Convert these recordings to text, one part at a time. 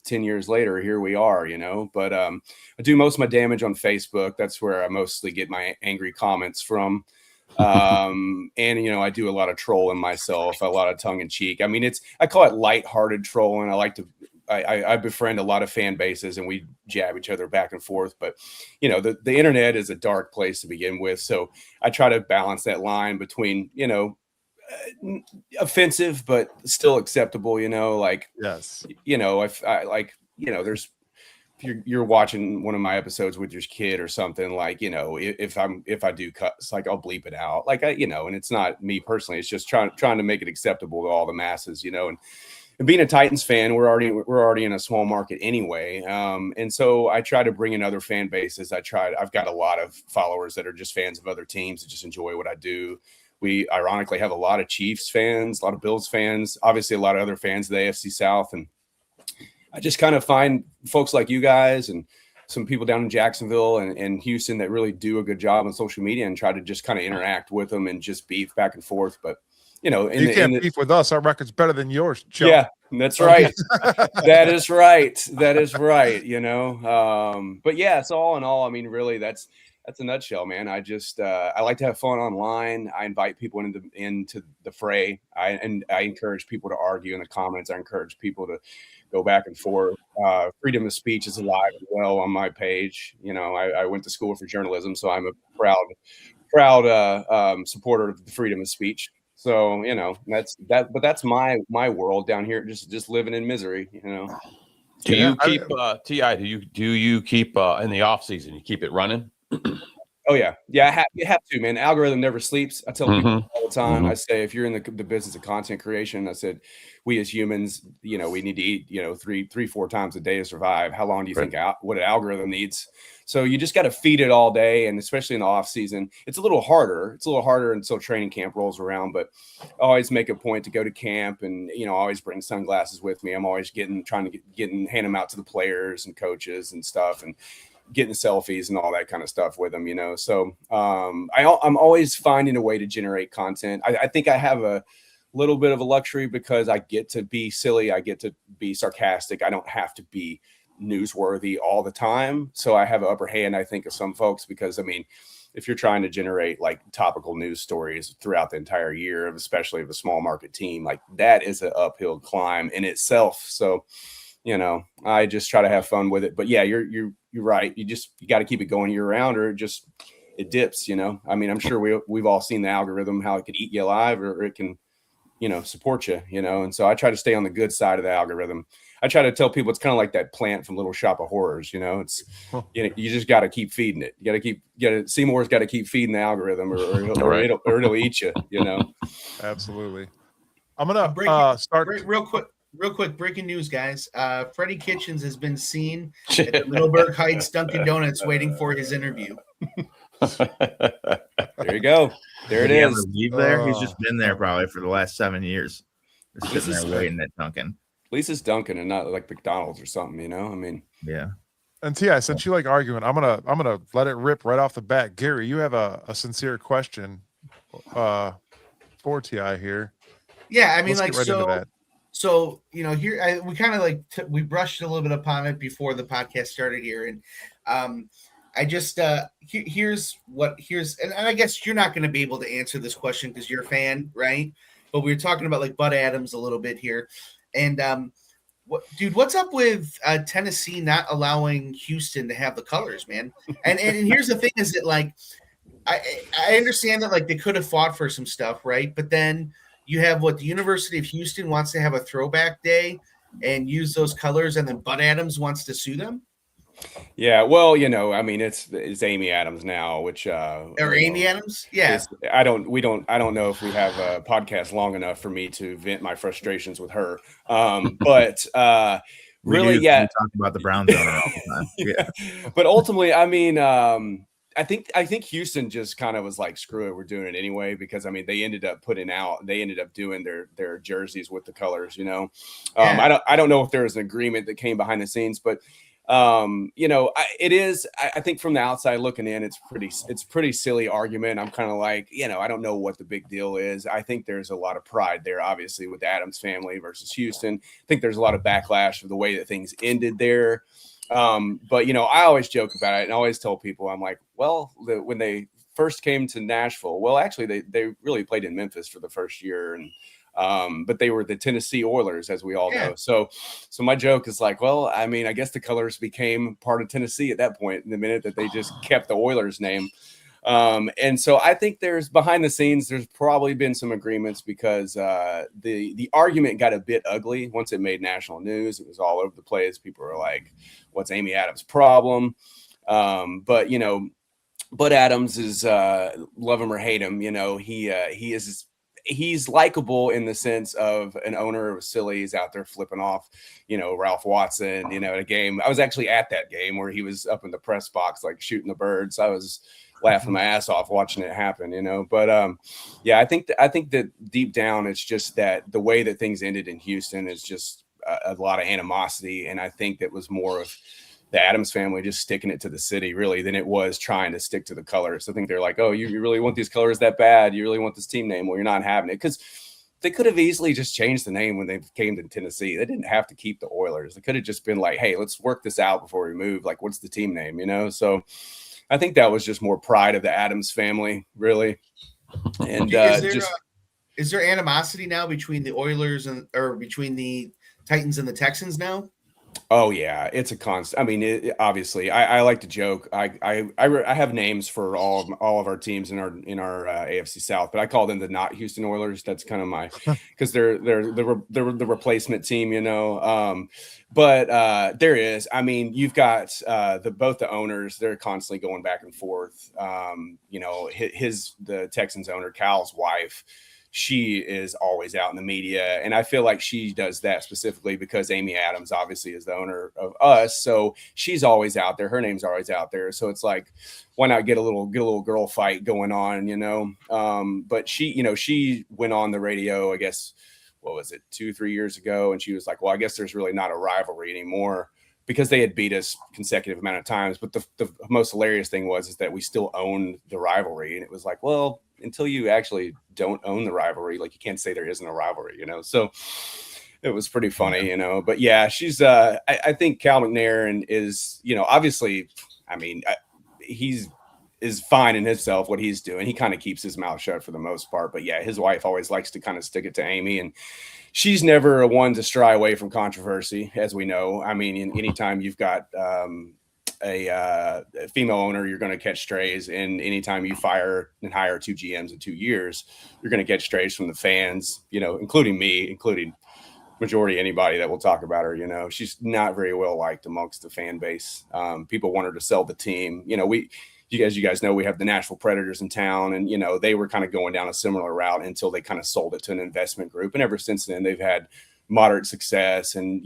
10 years later, here we are, you know. But I do most of my damage on Facebook. That's where I mostly get my angry comments from. And, you know, I do a lot of trolling myself, a lot of tongue in cheek. I mean, I call it lighthearted trolling. I befriend a lot of fan bases and we jab each other back and forth. But, you know, the internet is a dark place to begin with. So I try to balance that line between, you know, offensive, but still acceptable, you know, like, yes, you know, if I like, you know, there's, if you're watching one of my episodes with your kid or something, like, you know, if I do cuts, like I'll bleep it out, like you know, and it's not me personally, it's just trying to make it acceptable to all the masses, you know, and being a Titans fan, we're already in a small market anyway. And so I try to bring in other fan bases. I've got a lot of followers that are just fans of other teams that just enjoy what I do. We ironically have a lot of Chiefs fans, a lot of Bills fans, obviously a lot of other fans of the AFC South. And I just kind of find folks like you guys and some people down in Jacksonville and Houston that really do a good job on social media and try to just kind of interact with them and just beef back and forth. But, you know, you can't beef with us. Our record's better than yours, Joe. Yeah, that's right. That is right. That is right. You know, but yeah, it's all in all, I mean, really, that's a nutshell, man. I just I like to have fun online. I invite people into the fray. I encourage people to argue in the comments. I encourage people to go back and forth. Freedom of speech is alive and well on my page. You know, I went to school for journalism, so I'm a proud supporter of the freedom of speech. So, you know, but that's my world down here, just living in misery, you know. Do you keep TI? Do you keep in the off season? You keep it running? Oh yeah, you have to, man. Algorithm never sleeps. I tell people all the time. I say, if you're in the business of content creation, I said, we as humans, you know, we need to eat, you know, 3-4 times a day to survive. How long do you think what an algorithm needs? So you just got to feed it all day, and especially in the off season, it's a little harder. It's a little harder until training camp rolls around. But I always make a point to go to camp, and you know, I always bring sunglasses with me. I'm always hand them out to the players and coaches and stuff, and getting selfies and all that kind of stuff with them, you know. So I'm always finding a way to generate content. I think I have a little bit of a luxury because I get to be silly. I get to be sarcastic. I don't have to be newsworthy all the time. So I have an upper hand, I think, of some folks, because I mean, if you're trying to generate like topical news stories throughout the entire year, especially of a small market team, like that is an uphill climb in itself. So, you know, I just try to have fun with it. But yeah, you're right. You got to keep it going year round, or it dips, you know. I mean, I'm sure we've all seen the algorithm, how it could eat you alive, or it can, you know, support you, you know. And so I try to stay on the good side of the algorithm. I try to tell people it's kind of like that plant from Little Shop of Horrors, you know. It's, you know, you just got to keep feeding it. Seymour's got to keep feeding the algorithm, or it'll eat you, you know. Absolutely. I'm gonna start real quick. Breaking news, guys. Freddie Kitchens has been seen at the Middleburg Heights Dunkin' Donuts waiting for his interview. There you go. There it is. Leave there. He's just been there probably for the last 7 years. Just sitting there waiting at Dunkin'. At least it's Dunkin' and not like McDonald's or something, you know. I mean, yeah. And T.I., since you like arguing, I'm gonna let it rip right off the bat. Gary, you have a sincere question for T.I. here. Yeah, I mean, so you know, here we kind of we brushed a little bit upon it before the podcast started here, and I just here's and I guess you're not going to be able to answer this question because you're a fan, right? But we were talking about like Bud Adams a little bit here, and what's up with Tennessee not allowing Houston to have the colors, man? And here's the thing: is that like I understand that like they could have fought for some stuff, right? But then you have the University of Houston wants to have a throwback day and use those colors, and then Bud Adams wants to sue them. Yeah, well, you know, I mean, it's Amy Adams now, which Amy Adams, yeah. I don't know if we have a podcast long enough for me to vent my frustrations with her. But really, yeah, we talk about the Browns owner all the time. Yeah. But ultimately, I mean, I think Houston just kind of was like, screw it, we're doing it anyway, because I mean they ended up doing their jerseys with the colors, you know. I don't know if there was an agreement that came behind the scenes, but it is. I think from the outside looking in, it's pretty silly argument. I'm kind of like, I don't know what the big deal is. I think there's a lot of pride there, obviously, with the Adams family versus Houston. I think there's a lot of backlash of the way that things ended there. But I always joke about it and always tell people, I'm like, well, when they first came to Nashville, well, actually they really played in Memphis for the first year, and but they were the Tennessee Oilers, as we all know. So my joke is like, well, I mean, I guess the colors became part of Tennessee at that point, in the minute that they just kept the Oilers name. And so I think there's behind the scenes, there's probably been some agreements, because the argument got a bit ugly once it made national news. It was all over the place. People were like, what's Amy Adams' problem? But Bud Adams is love him or hate him. He's likable in the sense of an owner of silly. He's out there flipping off, Ralph Watson, at a game. I was actually at that game where he was up in the press box, like shooting the birds. I was laughing my ass off watching it happen, but I think that deep down, it's just that the way that things ended in Houston is just a lot of animosity. And I think that was more of the Adams family just sticking it to the city, really, than it was trying to stick to the colors. I think they're like, oh, you really want these colors that bad? You really want this team name? Well, you're not having it. Because they could have easily just changed the name when they came to Tennessee. They didn't have to keep the Oilers. They could have just been like, hey, let's work this out before we move. Like, what's the team name, So I think that was just more pride of the Adams family, really. And is there animosity now between the Oilers or between the Titans and the Texans now? Oh yeah, it's a constant. I mean, obviously, I like to joke. I have names for all of our teams in our AFC South, but I call them the not Houston Oilers. That's kind of my, because they're the replacement team, But there is. I mean, you've got both the owners. They're constantly going back and forth. The Texans owner, Cal's wife, she is always out in the media. And I feel like she does that specifically because Amy Adams obviously is the owner of us. So she's always out there. Her name's always out there. So it's like, why not get a little girl fight going on, But she went on the radio, I guess, what was it, 2-3 years ago? And she was like, well, I guess there's really not a rivalry anymore, because they had beat us consecutive amount of times. But the most hilarious thing is that we still owned the rivalry. And it was like, well, until you actually don't own the rivalry, like, you can't say there isn't a rivalry, So it was pretty funny, But yeah, she's I think Cal McNair is, obviously, I mean, he's is fine in himself, what he's doing. He kind of keeps his mouth shut for the most part. But yeah, his wife always likes to kind of stick it to Amy, and she's never a one to shy away from controversy, as we know. I mean, anytime you've got a female owner, you're going to catch strays. And anytime you fire and hire 2 GMs in 2 years, you're going to get strays from the fans, including me, including majority anybody that will talk about her. She's not very well liked amongst the fan base. People want her to sell the team. You guys know we have the Nashville Predators in town, and they were kind of going down a similar route until they kind of sold it to an investment group. And ever since then, they've had moderate success and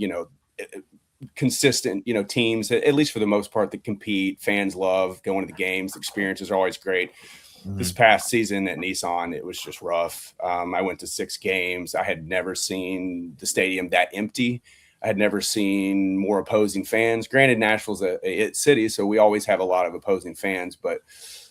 consistent teams, at least for the most part, that compete. Fans love going to the games. The experiences are always great. Mm-hmm. This past season at Nissan, it was just rough. I went to 6 games. I had never seen the stadium that empty. I had never seen more opposing fans. Granted, Nashville's a city, so we always have a lot of opposing fans, but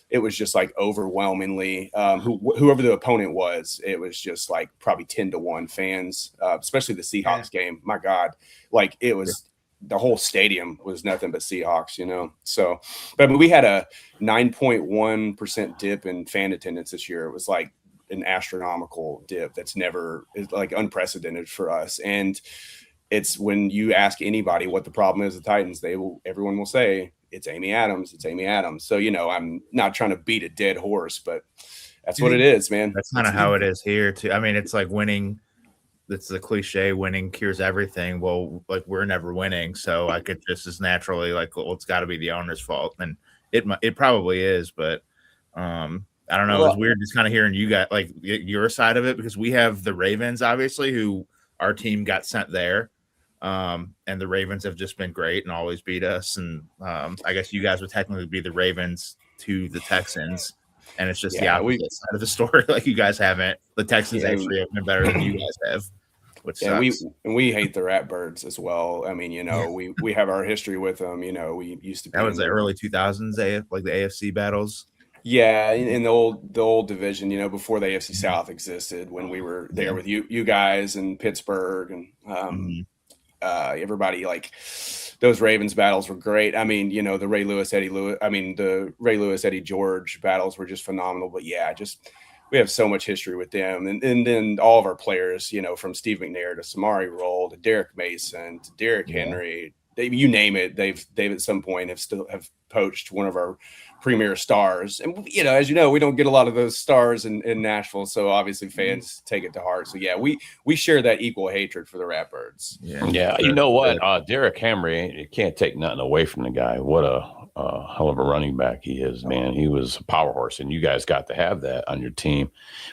it was just like overwhelmingly whoever the opponent was, it was just like probably 10-1 fans, especially the Seahawks game. My God, like it was the whole stadium was nothing but Seahawks, So, but I mean, we had a 9.1% dip in fan attendance this year. It was like an astronomical dip that's like unprecedented for us. And it's when you ask anybody what the problem is, the Titans, everyone will say it's Amy Adams. It's Amy Adams. So, I'm not trying to beat a dead horse, but that's what it is, man. That's kind of how it is here too. I mean, it's like winning. That's the cliche, winning cures everything. Well, like, we're never winning. So I could just as naturally like, well, it's got to be the owner's fault. And it probably is, but I don't know. It's weird just kind of hearing you guys, like, your side of it, because we have the Ravens, obviously, who our team got sent there. And the Ravens have just been great and always beat us. And I guess you guys would technically be the Ravens to the Texans. And it's just the opposite side of the story. Like, you guys haven't. The Texans actually have been better than you guys have. which Yeah, sucks. we hate the Ratbirds as well. I mean, we have our history with them. We used to be That was in the the early 2000s, like the AFC battles. yeah, in the old division, before the AFC South existed, when we were there with you guys and Pittsburgh and everybody. Like those Ravens battles were great. I mean, the the Ray Lewis Eddie George battles were just phenomenal. But yeah, we have so much history with them, and then all of our players, from Steve McNair to Samari Roll to Derek Mason to Derrick Henry, you name it, they've at some point have poached one of our premier stars. And as we don't get a lot of those stars in Nashville, so obviously fans take it to heart. So yeah, we share that equal hatred for the Ratbirds. Yeah, you know what, Derrick Henry, you can't take nothing away from the guy. What a hell of a running back he is, man. He was a power horse, and you guys got to have that on your team.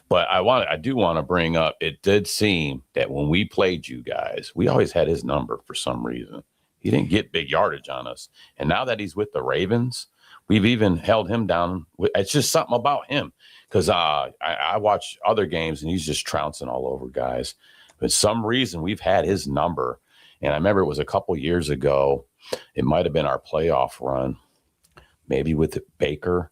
But I do want to bring up, it did seem that when we played you guys, we always had his number for some reason. He didn't get big yardage on us. And now that he's with the Ravens, we've even held him down. It's just something about him, because I watch other games and he's just trouncing all over guys. But some reason we've had his number. And I remember it was a couple years ago. It might have been our playoff run, maybe with Baker.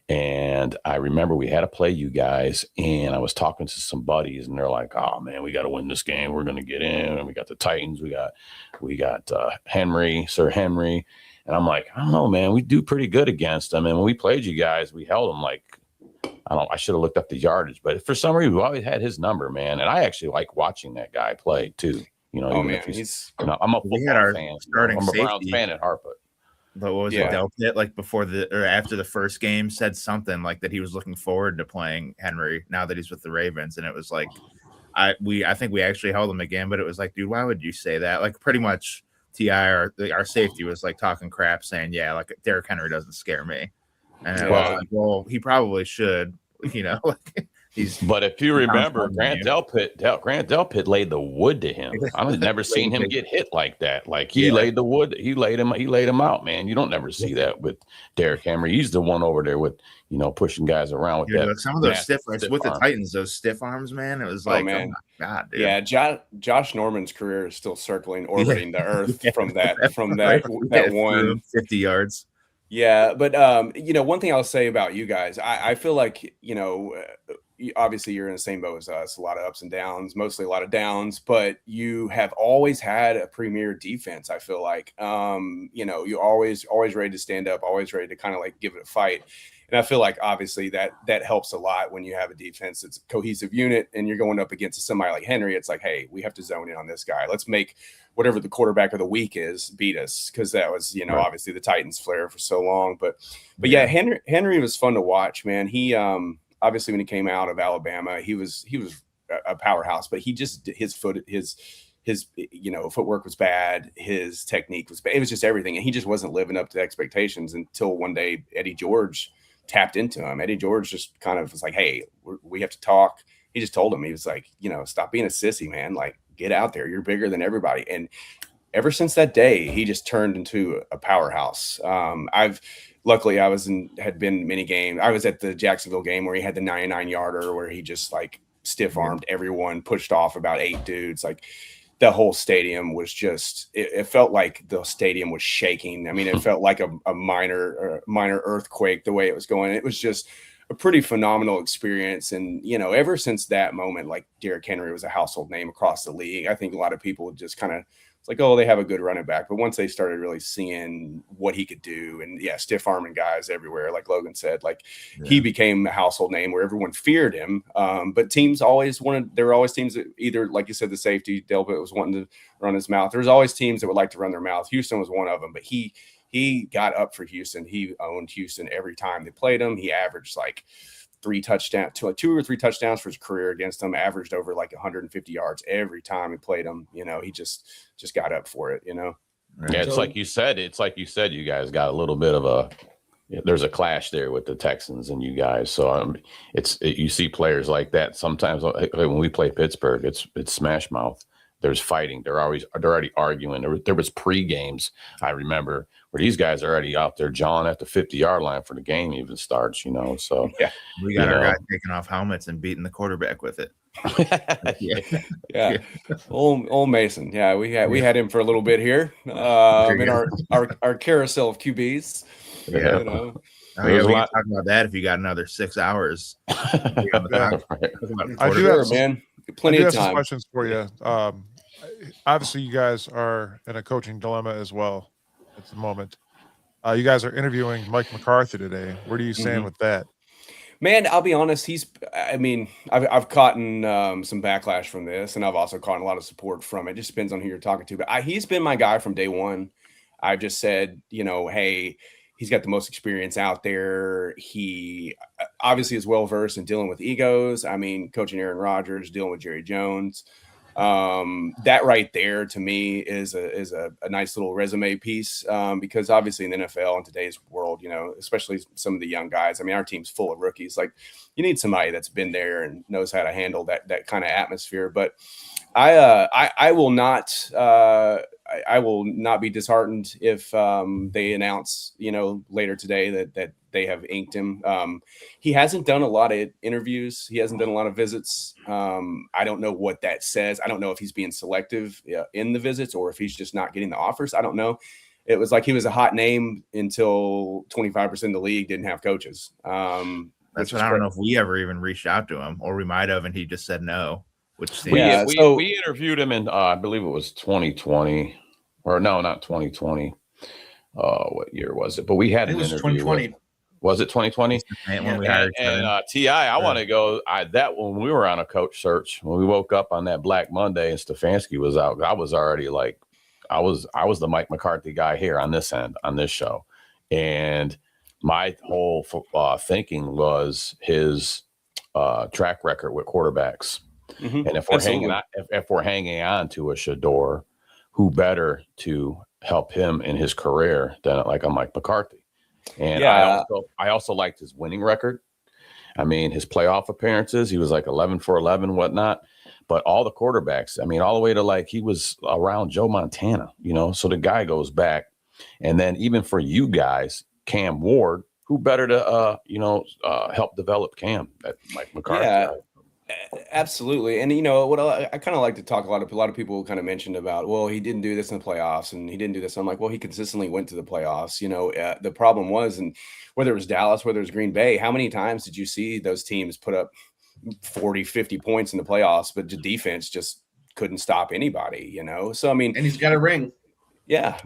And I remember we had to play you guys, and I was talking to some buddies, and they're like, "Oh man, we got to win this game. We're going to get in." And we got the Titans. We got Sir Henry, and I'm like, "I don't know, man. We do pretty good against them." And when we played you guys, we held them like, I should have looked up the yardage, but for some reason we always had his number, man. And I actually like watching that guy play too. Even if he's I'm a football fan. I'm a Browns fan at heart, but. But what was it? Delpit, like before or after the first game, said something like that he was looking forward to playing Henry now that he's with the Ravens, and it was like, I think we actually held him again, but it was like, dude, why would you say that? Like pretty much, Ti our safety was like talking crap, saying, yeah, like Derrick Henry doesn't scare me, and I was like, well, he probably should, like. But if you remember, Grant Delpit laid the wood to him. I've never seen him get hit like that. Like he laid the wood, he laid him out, man. You don't never see that with Derrick Henry. He's the one over there with pushing guys around with that. Some of those stiff arms with the Titans, those stiff arms, man. It was like, oh my God, dude. Yeah, Josh Norman's career is still orbiting the earth from that one 50 yards. Yeah, but one thing I'll say about you guys, I feel like obviously you're in the same boat as us, a lot of ups and downs, mostly a lot of downs, but you have always had a premier defense. I feel like, you're always ready to stand up, always ready to kind of like give it a fight. And I feel like obviously that helps a lot when you have a defense that's a cohesive unit and you're going up against somebody like Henry. It's like, hey, we have to zone in on this guy. Let's make whatever the quarterback of the week is beat us, because that was, obviously the Titans' flair for so long. But yeah, Henry was fun to watch, man. He obviously when he came out of Alabama, he was a powerhouse, but he just his footwork was bad, his technique was bad. It was just everything, and he just wasn't living up to expectations until one day Eddie George tapped into him. Eddie George just kind of was like, hey, we have to talk. He just told him, he was like, stop being a sissy, man. Like, get out there. You're bigger than everybody. And ever since that day, he just turned into a powerhouse. Luckily had been many games. I was at the Jacksonville game where he had the 99-yarder where he just like stiff armed everyone, pushed off about 8 dudes. Like the whole stadium was just, it felt like the stadium was shaking. I mean, it felt like a minor earthquake the way it was going. It was just a pretty phenomenal experience. And, ever since that moment, like Derrick Henry was a household name across the league. I think a lot of people just kind of, it's like, oh, they have a good running back. But once they started really seeing what he could do, and stiff arming guys everywhere, like Logan said, he became a household name where everyone feared him. But teams there were always teams that either, like you said, the safety, Delpit was wanting to run his mouth. There was always teams that would like to run their mouth. Houston was one of them, but he got up for Houston. He owned Houston every time they played him. He averaged like 2 or 3 touchdowns for his career against them, averaged over like 150 yards every time he played them. He just got up for it, Yeah, it's like you said, you guys got a little bit of there's a clash there with the Texans and you guys. So you see players like that. Sometimes when we play Pittsburgh, it's smash mouth. There's fighting. They're already arguing. There was pre-games, I remember, where these guys are already out there jawing at the 50-yard line for the game even starts, So yeah, we got our guys taking off helmets and beating the quarterback with it. Yeah. Old Mason. Yeah, we had him for a little bit here. In our carousel of QBs. Yeah. You know. Oh, yeah, we can talk about that if you got another 6 hours. Yeah. I do have man. Plenty of time. Some questions for you. Obviously, you guys are in a coaching dilemma as well at the moment. You guys are interviewing Mike McCarthy today. Where do you stand with that? Man, I'll be honest. I've caught some backlash from this, and I've also caught a lot of support from it. Just depends on who you're talking to. But he's been my guy from day one. I've just said, hey, he's got the most experience out there. He obviously is well versed in dealing with egos. I mean, coaching Aaron Rodgers, dealing with Jerry Jones. That right there to me is a nice little resume piece, because obviously in the NFL in today's world, especially some of the young guys, I mean, our team's full of rookies. Like, you need somebody that's been there and knows how to handle that kind of atmosphere. But I will not be disheartened if they announce, later today that they have inked him. He hasn't done a lot of interviews. He hasn't done a lot of visits. I don't know what that says. I don't know if he's being selective in the visits or if he's just not getting the offers. I don't know. It was like he was a hot name until 25% of the league didn't have coaches. That's what I don't know if we ever even reached out to him, or we might have, and he just said no. We interviewed him in I believe it was 2020, or no, not 2020. What year was it? But we had an interview. 2020. Was it 2020? When we hired T.I., I want to go. That when we were on a coach search, when we woke up on that Black Monday and Stefanski was out, I was already like, I was the Mike McCarthy guy here on this end, on this show. And my whole thinking was his track record with quarterbacks. Mm-hmm. And if we're hanging on to a Shador, who better to help him in his career than like a Mike McCarthy? And I also liked his winning record. I mean, his playoff appearances, he was like 11 for 11, whatnot. But all the quarterbacks, I mean, all the way to like he was around Joe Montana, so the guy goes back. And then even for you guys, Cam Ward, who better to help develop Cam at Mike McCarthy? Yeah. Absolutely. And what I kind of like to talk a lot of people kind of mentioned about, well, he didn't do this in the playoffs and he didn't do this. I'm like, well, he consistently went to the playoffs. The problem was, and whether it was Dallas, whether it was Green Bay, how many times did you see those teams put up 40, 50 points in the playoffs, but the defense just couldn't stop anybody, so I mean, and he's got a ring. Yeah.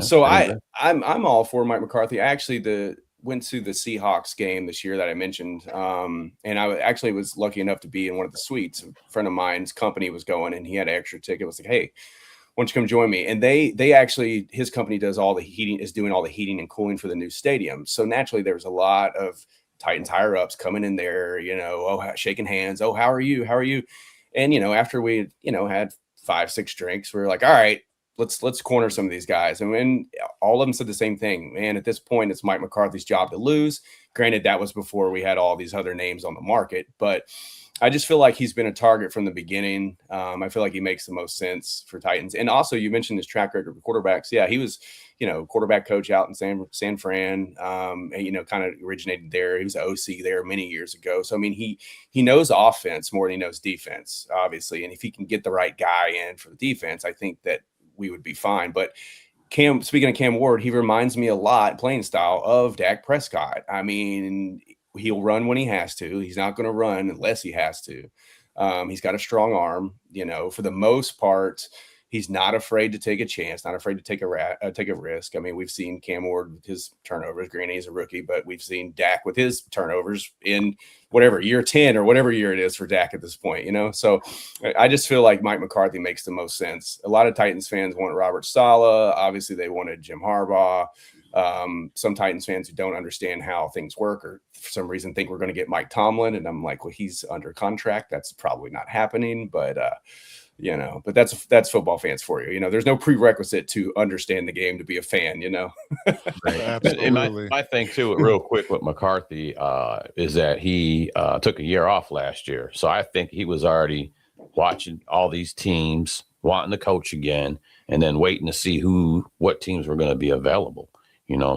So I'm all for Mike McCarthy. I actually went to the Seahawks game this year that I mentioned. And I actually was lucky enough to be in one of the suites. A friend of mine's company was going and he had an extra ticket. It was like, hey, why don't you come join me? And they actually, his company does all the heating, is doing all the heating and cooling for the new stadium. So naturally there was a lot of Titans higher ups coming in there, shaking hands. Oh, how are you? How are you? And, after we, had 5-6 drinks, we were like, all right, let's corner some of these guys. And when all of them said the same thing, man, at this point, it's Mike McCarthy's job to lose. Granted, that was before we had all these other names on the market, but I just feel like he's been a target from the beginning. I feel like he makes the most sense for Titans. And also you mentioned his track record with quarterbacks. Yeah, he was, quarterback coach out in San Fran, and, kind of originated there. He was an OC there many years ago. So, I mean, he knows offense more than he knows defense, obviously. And if he can get the right guy in for the defense, I think that we would be fine. But speaking of Cam Ward, he reminds me a lot, playing style, of Dak Prescott. I mean, he'll run when he has to. He's not going to run unless he has to. He's got a strong arm, for the most part. He's not afraid to take a chance, not afraid to take a risk. I mean, we've seen Cam Ward with his turnovers. Granted, he's a rookie, but we've seen Dak with his turnovers in whatever year 10 or whatever year it is for Dak at this point, So I just feel like Mike McCarthy makes the most sense. A lot of Titans fans want Robert Saleh. Obviously, they wanted Jim Harbaugh. Some Titans fans who don't understand how things work or for some reason think we're going to get Mike Tomlin. And I'm like, well, he's under contract. That's probably not happening, but but that's football fans for you. There's no prerequisite to understand the game to be a fan, Right. Absolutely. My thing too, real quick with McCarthy, is that he took a year off last year. So I think he was already watching all these teams, wanting to coach again, and then waiting to see what teams were going to be available.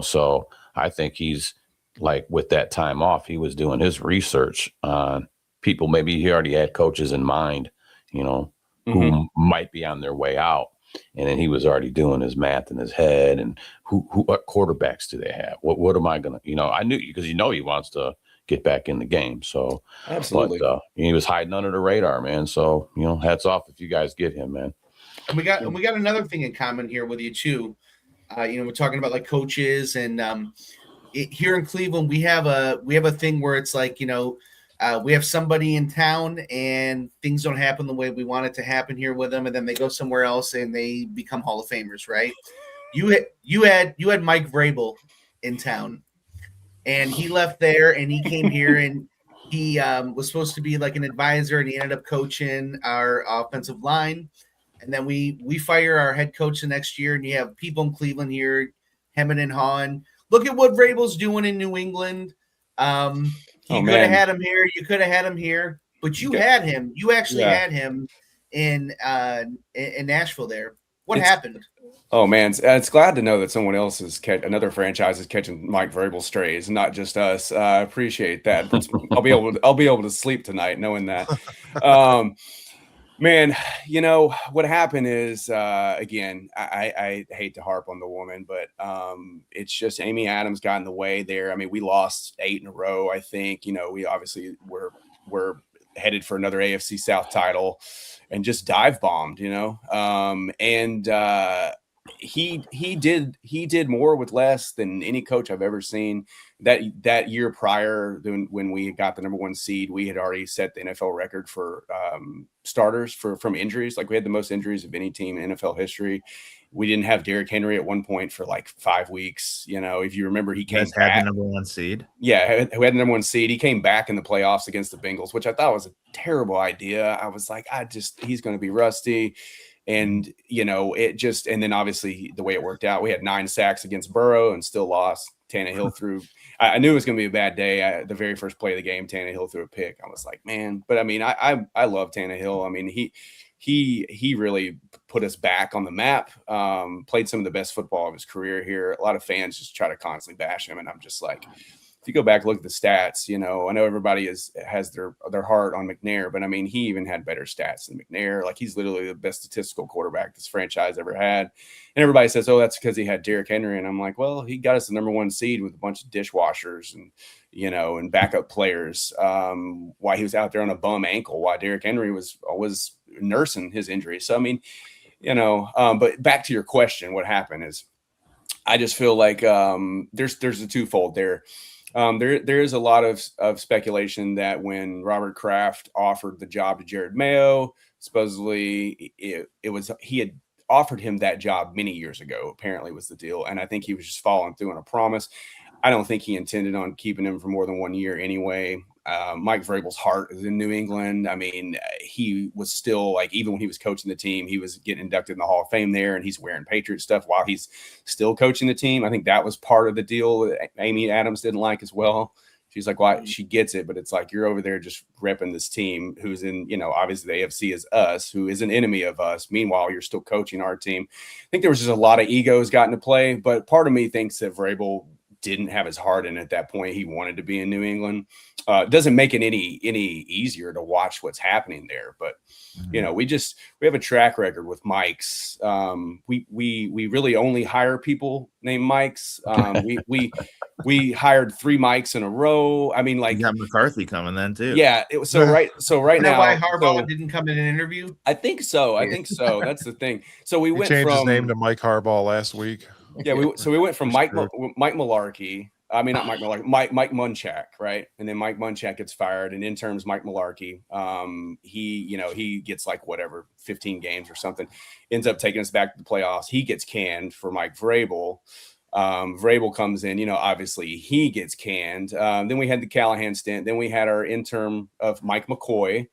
So I think he's like, with that time off, he was doing his research on people. Maybe he already had coaches in mind, who might be on their way out. And then he was already doing his math in his head. And what quarterbacks do they have? What am I going to, I knew, because he wants to get back in the game. So absolutely. But he was hiding under the radar, man. So, hats off if you guys get him, man. And we got another thing in common here with you too. We're talking about like coaches, and here in Cleveland, we have a thing where it's like, we have somebody in town and things don't happen the way we want it to happen here with them, and then they go somewhere else and they become Hall of Famers, right? You had Mike Vrabel in town, and he left there and he came here and he was supposed to be like an advisor, and he ended up coaching our offensive line. And then we fire our head coach the next year, and you have people in Cleveland here hemming and hawing. Look at what Vrabel's doing in New England. You could have had him here. You could have had him here, but you had him. You actually had him in Nashville there. What happened? Oh man, it's glad to know that someone else another franchise is catching Mike Vrabel strays, not just us. I appreciate that. I'll be able to sleep tonight knowing that. Man, what happened is, again, I hate to harp on the woman, but it's just Amy Adams got in the way there. I mean, we lost 8 in a row, I think. We obviously were headed for another AFC South title and just dive bombed, he did more with less than any coach I've ever seen. That year prior, when we got the number 1 seed, we had already set the NFL record for starters from injuries. Like, we had the most injuries of any team in NFL history. We didn't have Derrick Henry at one point for like 5 weeks. If you remember, he came back. Had the number 1 seed. Yeah, who had the number 1 seed. He came back in the playoffs against the Bengals, which I thought was a terrible idea. I was like, he's going to be rusty. And, and then obviously the way it worked out, we had 9 sacks against Burrow and still lost. Tannehill threw. I knew it was going to be a bad day. The very first play of the game, Tannehill threw a pick. I was like, man. But I mean, I love Tannehill. I mean, he really put us back on the map. Played some of the best football of his career here. A lot of fans just try to constantly bash him, and I'm just like, if you go back and look at the stats, I know everybody has their heart on McNair, but I mean, he even had better stats than McNair. Like, he's literally the best statistical quarterback this franchise ever had. And everybody says, oh, that's because he had Derrick Henry. And I'm like, well, he got us the number 1 seed with a bunch of dishwashers and, and backup players, while he was out there on a bum ankle, while Derrick Henry was nursing his injury. So, I mean, but back to your question, what happened is, I just feel like there's a twofold there. There is a lot of speculation that when Robert Kraft offered the job to Jared Mayo, supposedly he had offered him that job many years ago, apparently was the deal. And I think he was just following through on a promise. I don't think he intended on keeping him for more than 1 year anyway. Mike Vrabel's heart is in New England. I mean, he was still, like, even when he was coaching the team, he was getting inducted in the Hall of Fame there, and he's wearing Patriot stuff while he's still coaching the team. I think that was part of the deal that Amy Adams didn't like as well. She's like, well, she gets it, but it's like, you're over there just repping this team who's in, obviously the AFC is us, who is an enemy of us. Meanwhile, you're still coaching our team. I think there was just a lot of egos got into play, but part of me thinks that Vrabel didn't have his heart in at that point. He wanted to be in New England. It doesn't make it any easier to watch what's happening there. But, we have a track record with Mikes. We really only hire people named Mikes. We hired 3 Mikes in a row. I mean, like, you got McCarthy coming then too. Yeah. It was right now. Why Harbaugh didn't come in an interview? I think so. That's the thing. So we went changed from his name to Mike Harbaugh last week. Yeah, we went from Mike Mularkey. I mean, not Mike Mularkey, Mike Munchak, right? And then Mike Munchak gets fired, and in terms Mike Mularkey, he gets like 15 games or something, ends up taking us back to the playoffs. He gets canned for Mike Vrabel. Vrabel comes in, obviously he gets canned. Then we had the Callahan stint. Then we had our interim of Mike McCoy,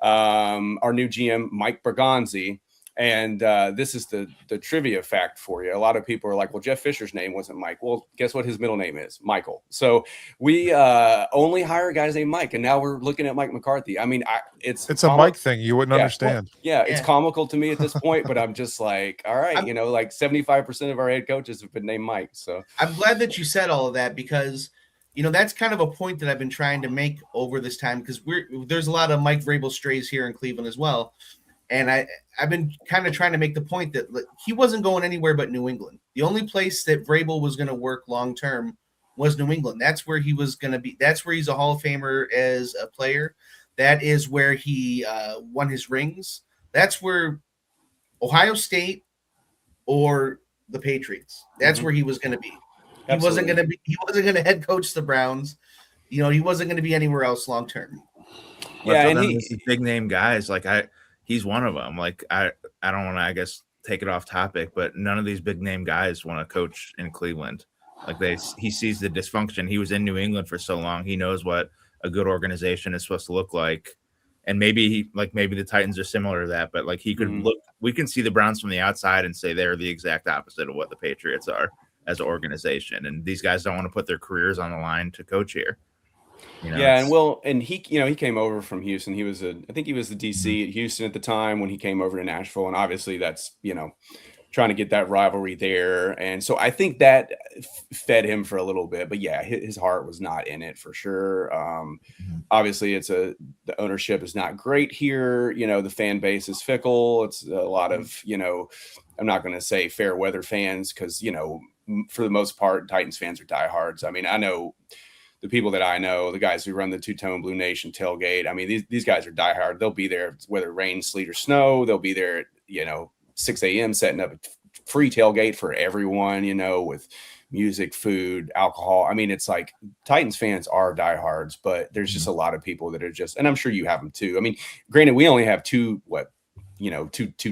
our new GM, Mike Bergonzi. And this is the trivia fact for you. A lot of people are like, well, Jeff Fisher's name wasn't Mike. Well, guess what his middle name is? Michael. So we only hire guys named Mike. And now we're looking at Mike McCarthy. I mean, it's a Mike thing. You wouldn't understand. Well, it's comical to me at this point, but I'm just like, all right, like 75% of our head coaches have been named Mike. So I'm glad that you said all of that because, that's kind of a point that I've been trying to make over this time, because there's a lot of Mike Vrabel strays here in Cleveland as well. And I've been kind of trying to make the point that he wasn't going anywhere but New England. The only place that Vrabel was going to work long-term was New England. That's where he was going to be. That's where he's a Hall of Famer as a player. That is where he won his rings. That's where Ohio State or the Patriots. That's where he was going to be. He wasn't going to head coach the Browns. He wasn't going to be anywhere else long-term. Yeah, and these big name guys, he's one of them. I don't want to, I guess, take it off topic, but none of these big name guys want to coach in Cleveland. He sees the dysfunction. He was in New England for so long. He knows what a good organization is supposed to look like. And maybe the Titans are similar to that, but he could look, we can see the Browns from the outside and say they're the exact opposite of what the Patriots are as an organization. And these guys don't want to put their careers on the line to coach here. And he came over from Houston. I think he was the DC at Houston at the time when he came over to Nashville. And obviously that's, trying to get that rivalry there. And so I think that fed him for a little bit, but yeah, his heart was not in it for sure. Obviously the ownership is not great here. The fan base is fickle. It's a lot of, I'm not going to say fair weather fans, because, for the most part, Titans fans are diehards. I mean, I know the people that I know, the guys who run the Two-Tone Blue Nation tailgate. I mean, these guys are diehard. They'll be there whether rain, sleet, or snow. They'll be there at, 6 a.m. setting up a free tailgate for everyone, with music, food, alcohol. I mean, it's like Titans fans are diehards, but there's just a lot of people that are just, and I'm sure you have them too. I mean, granted, we only have two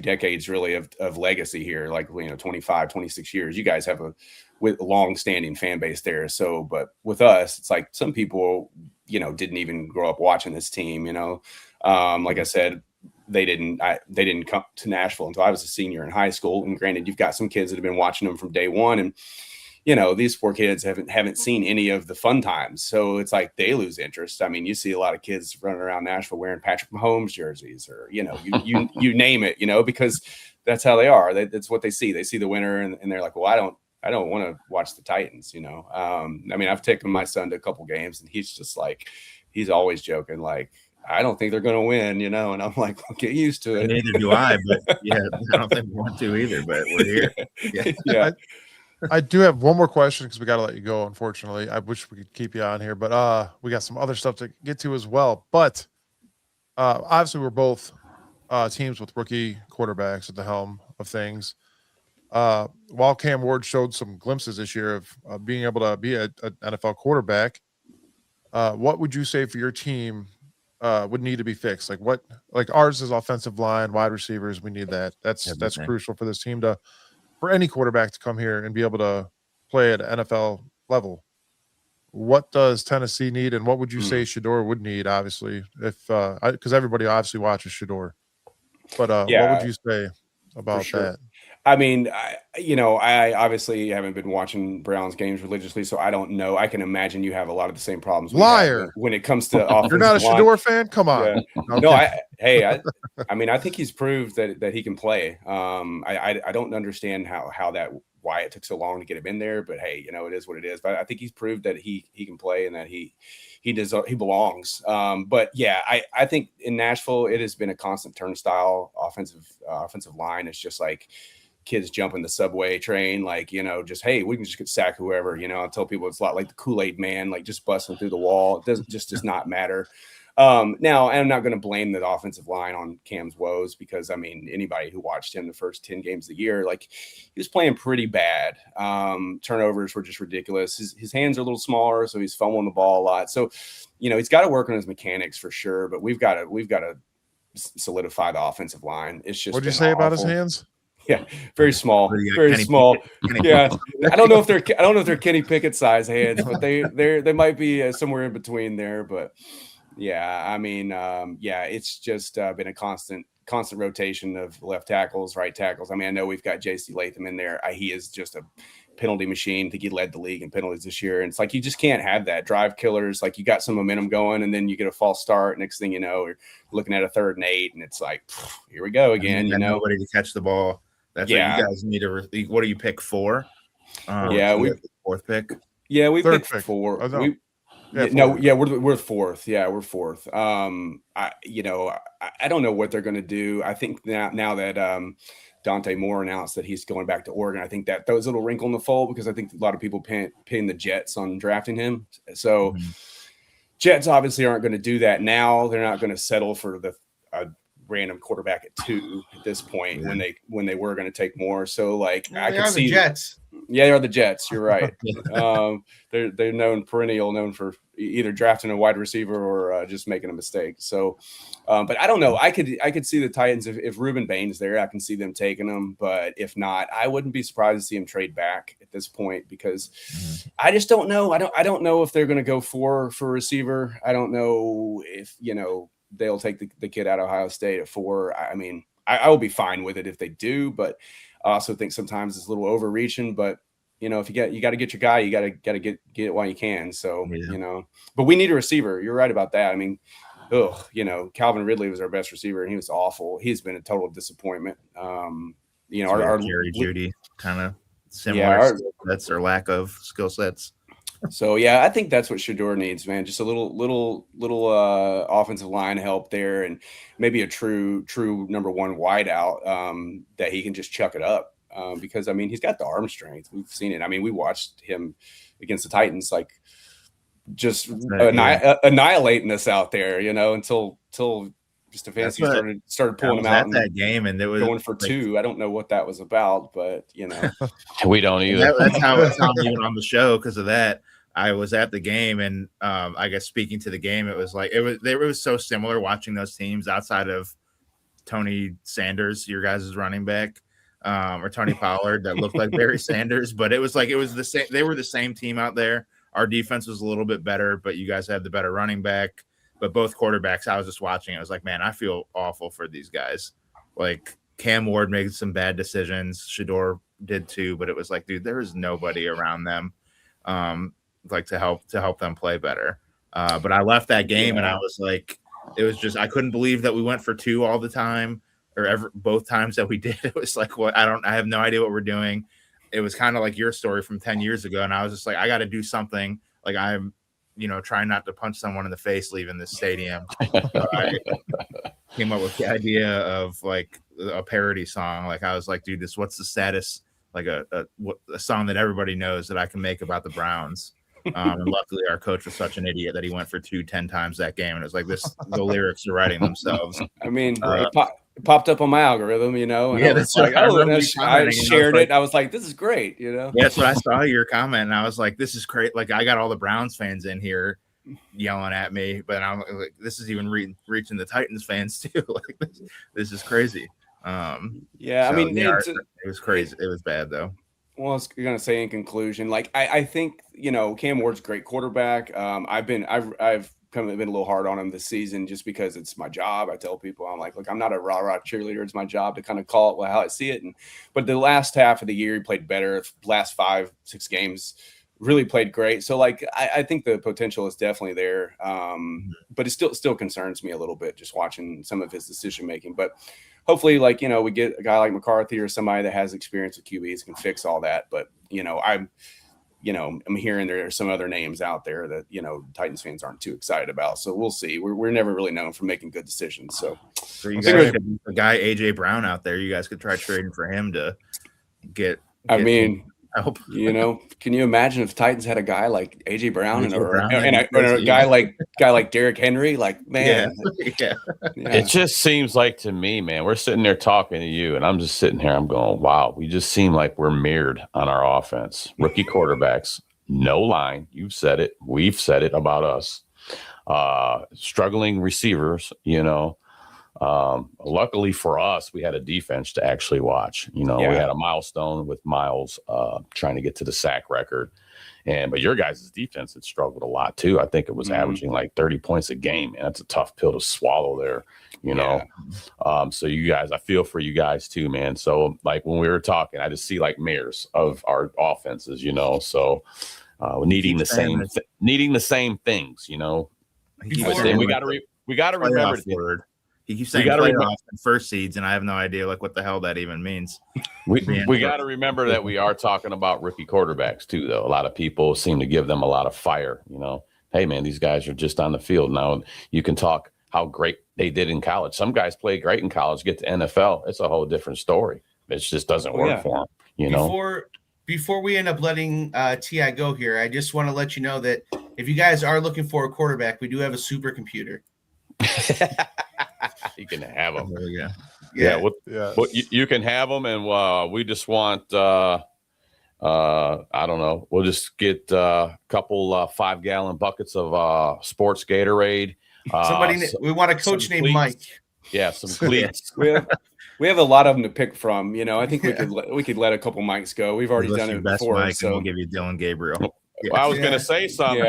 decades really of legacy here, 25, 26 years. You guys have a long-standing fan base there. So, but with us, it's like some people, didn't even grow up watching this team, like I said, they didn't come to Nashville until I was a senior in high school. And granted, you've got some kids that have been watching them from day one, and these poor kids haven't seen any of the fun times. So it's like they lose interest. I mean, you see a lot of kids running around Nashville wearing Patrick Mahomes jerseys, or you name it, because that's how they are. That's what they see. They see the winner, and they're like, well, I don't want to watch the Titans. I mean, I've taken my son to a couple games, and he's just he's always joking I don't think they're going to win, and I'm like, well, get used to it. Neither do I, but yeah, I don't think we want to either, but we're here. Yeah. I do have one more question because we got to let you go, unfortunately. I wish we could keep you on here, but we got some other stuff to get to as well. But obviously we're both teams with rookie quarterbacks at the helm of things. While Cam Ward showed some glimpses this year of being able to be an NFL quarterback, what would you say for your team would need to be fixed? Ours is offensive line, wide receivers. We need that. That's crucial for this team for any quarterback to come here and be able to play at NFL level. What does Tennessee need, and what would you say Shedeur would need? Obviously, because everybody obviously watches Shedeur, but what would you say about that? I mean, I obviously haven't been watching Browns games religiously, so I don't know. I can imagine you have a lot of the same problems. Liar! When it comes to offensive You're not a Shedeur fan? Come on. Yeah. I mean, I think he's proved that he can play. I don't understand why it took so long to get him in there, but hey, it is what it is. But I think he's proved that he can play and that he belongs. But yeah, I think in Nashville it has been a constant turnstile offensive line. It's just like kids jumping the subway train, just, hey, we can just sack whoever, I tell people it's a lot like the Kool-Aid man, just busting through the wall. It does not matter. Now, I'm not going to blame the offensive line on Cam's woes, because I mean, anybody who watched him the first 10 games of the year, he was playing pretty bad. Turnovers were just ridiculous. His hands are a little smaller, so he's fumbling the ball a lot. So, he's got to work on his mechanics for sure, but we've got to solidify the offensive line. It's just, what'd you say about his hands? Yeah, very small, very small. Yeah, I don't know if they're Kenny Pickett size hands, but they might be somewhere in between there. But yeah, I mean, it's just been a constant rotation of left tackles, right tackles. I mean, I know we've got J.C. Latham in there. He is just a penalty machine. I think he led the league in penalties this year. And it's you just can't have that. Drive killers, you got some momentum going, and then you get a false start. Next thing you know, you're looking at a 3rd and 8, and it's here we go again. Nobody to catch the ball. That's what you guys need to. What do you pick 4? We 4th pick. Yeah, we picked 4. we're fourth. Yeah, we're fourth. I don't know what they're going to do. I think now that Dante Moore announced that he's going back to Oregon, I think that throws a little wrinkle in the fold because I think a lot of people pin the Jets on drafting him. So Jets obviously aren't going to do that now. They're not going to settle for a random quarterback at 2 at this point when they were going to take more. So like I could see the Jets. Yeah, they are the Jets. You're right. They're known for either drafting a wide receiver or just making a mistake. So, but I don't know. I could see the Titans if Reuben Bain's there. I can see them taking him. But if not, I wouldn't be surprised to see him trade back at this point because I just don't know. I don't know if they're going to go for a receiver. I don't know if they'll take the kid out of Ohio State at 4. I mean, I will be fine with it if they do, but I also think sometimes it's a little overreaching. But if you got to get your guy, you got to get it while you can. So but we need a receiver. You're right about that. I mean, Calvin Ridley was our best receiver, and he was awful. He's been a total disappointment. Our Jerry Jeudy kind of similar skill sets or lack of skill sets. So yeah, I think that's what Shedeur needs, man. Just a little offensive line help there, and maybe a true number 1 wideout that he can just chuck it up. Because I mean, he's got the arm strength. We've seen it. I mean, we watched him against the Titans, like just annihilating us out there, until Stefanski started pulling him out in that game, and there was going for 2. I don't know what that was about, but we don't either. That's how I'm even on the show because of that. I was at the game, and I guess speaking to the game, it was so similar watching those teams outside of Tony Sanders, your guys' running back, or Tony Pollard that looked like Barry Sanders, but it was the same. They were the same team out there. Our defense was a little bit better, but you guys had the better running back. But both quarterbacks, I was just watching. I was like, man, I feel awful for these guys. Like Cam Ward made some bad decisions. Shedeur did too, but it was like, dude, there is nobody around them, to help them play better. But I left that game and I was like, it was just I couldn't believe that we went for 2 all the time or both times that we did. It was like, what? I have no idea what we're doing. It was kind of like your story from 10 years ago, and I was just like, I got to do something. Like I'm. Trying not to punch someone in the face leaving this stadium. I came up with the idea of like a parody song. Like I was like, dude, what's the status? Like a song that everybody knows that I can make about the Browns. And luckily our coach was such an idiot that he went for 10 times that game. And it was like the lyrics are writing themselves. I mean, it popped up on my algorithm, and that's like, I shared it. I was like, this is great, Yeah, that's what I saw your comment, and I was like, this is great. Like, I got all the Browns fans in here yelling at me, but I'm like, this is even reaching the Titans fans too. Like, this is crazy. I mean, it was crazy. It was bad though. Well, I was gonna say in conclusion, like I think Cam Ward's a great quarterback. I've been a little hard on him this season just because it's my job. I tell people, I'm like, look, I'm not a rah-rah cheerleader. It's my job to kind of call it how I see it. But the last half of the year, he played better. Last 5-6 games, really played great. So like, I think the potential is definitely there. But it still concerns me a little bit just watching some of his decision making. But hopefully, like, we get a guy like McCarthy or somebody that has experience with QBs can fix all that. But I'm hearing there are some other names out there that Titans fans aren't too excited about. So we'll see. We're never really known for making good decisions. So you guys could, the guy AJ Brown out there, you guys could try trading for him to get help. Can you imagine if Titans had a guy like AJ Brown and a guy like Derrick Henry? Like, man, yeah. It just seems like to me, man, we're sitting there talking to you, and I'm just sitting here. I'm going, wow, we just seem like we're mirrored on our offense. Rookie quarterbacks, no line. You've said it. We've said it about us. Struggling receivers, luckily for us, we had a defense to actually watch. We had a milestone with Miles trying to get to the sack record. But your guys' defense had struggled a lot too. I think it was averaging like 30 points a game, and that's a tough pill to swallow there, So you guys, I feel for you guys too, man. So like when we were talking, I just see like mirrors of our offenses, So needing the same things, But then we got to remember. He keeps saying playoffs and first seeds, and I have no idea like what the hell that even means. We got to remember that we are talking about rookie quarterbacks too, though. A lot of people seem to give them a lot of fire. hey, man, these guys are just on the field now. You can talk how great they did in college. Some guys play great in college, get to NFL. It's a whole different story. It just doesn't work for them, you know? Before we end up letting T.I. go here, I just want to let you know that if you guys are looking for a quarterback, we do have a supercomputer. You can have them. Yeah. You can have them, and we just want I don't know. We'll just get a couple 5-gallon buckets of sports Gatorade. We want a coach named cleats. Mike. Yeah, some cleats. We have a lot of them to pick from. You know, I think we could let a couple mics go. We've already done it before, Mike, so and we'll give you Dylan Gabriel. Well, I was going to say something.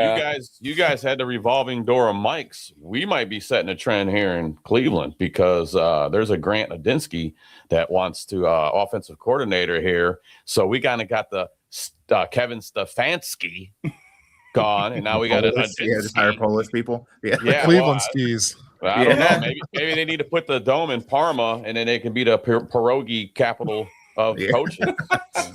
You guys had the revolving door of mics. We might be setting a trend here in Cleveland because there's a Grant Adinsky that wants to offensive coordinator here. So we kind of got the Kevin Stefanski gone, and now we got just hire Polish people. Yeah, Cleveland skis. I don't know. Maybe they need to put the dome in Parma, and then they can be the pierogi capital of coaching.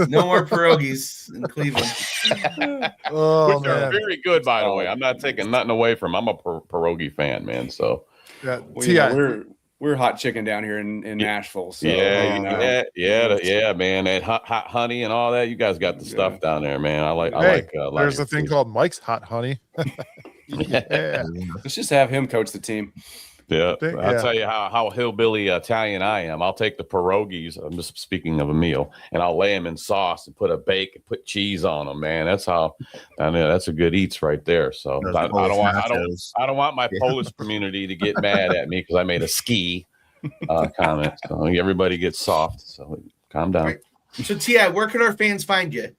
No more pierogies in Cleveland. Which are very good, by the way. I'm not taking nothing away from them. I'm a pierogi fan, man. So we're hot chicken down here in Nashville. So, man. And hot honey and all that. You guys got the stuff down there, man. I like. There's a thing called Mike's Hot Honey. Let's just have him coach the team. Yeah, I'll tell you how hillbilly Italian I am. I'll take the pierogies. I'm just speaking of a meal, and I'll lay them in sauce and put a bacon, put cheese on them. Man, that's how. I mean, that's a good eats right there. So I don't want my Polish community to get mad at me because I made a ski comment. So everybody gets soft. So calm down. Right. So T.I., where can our fans find you?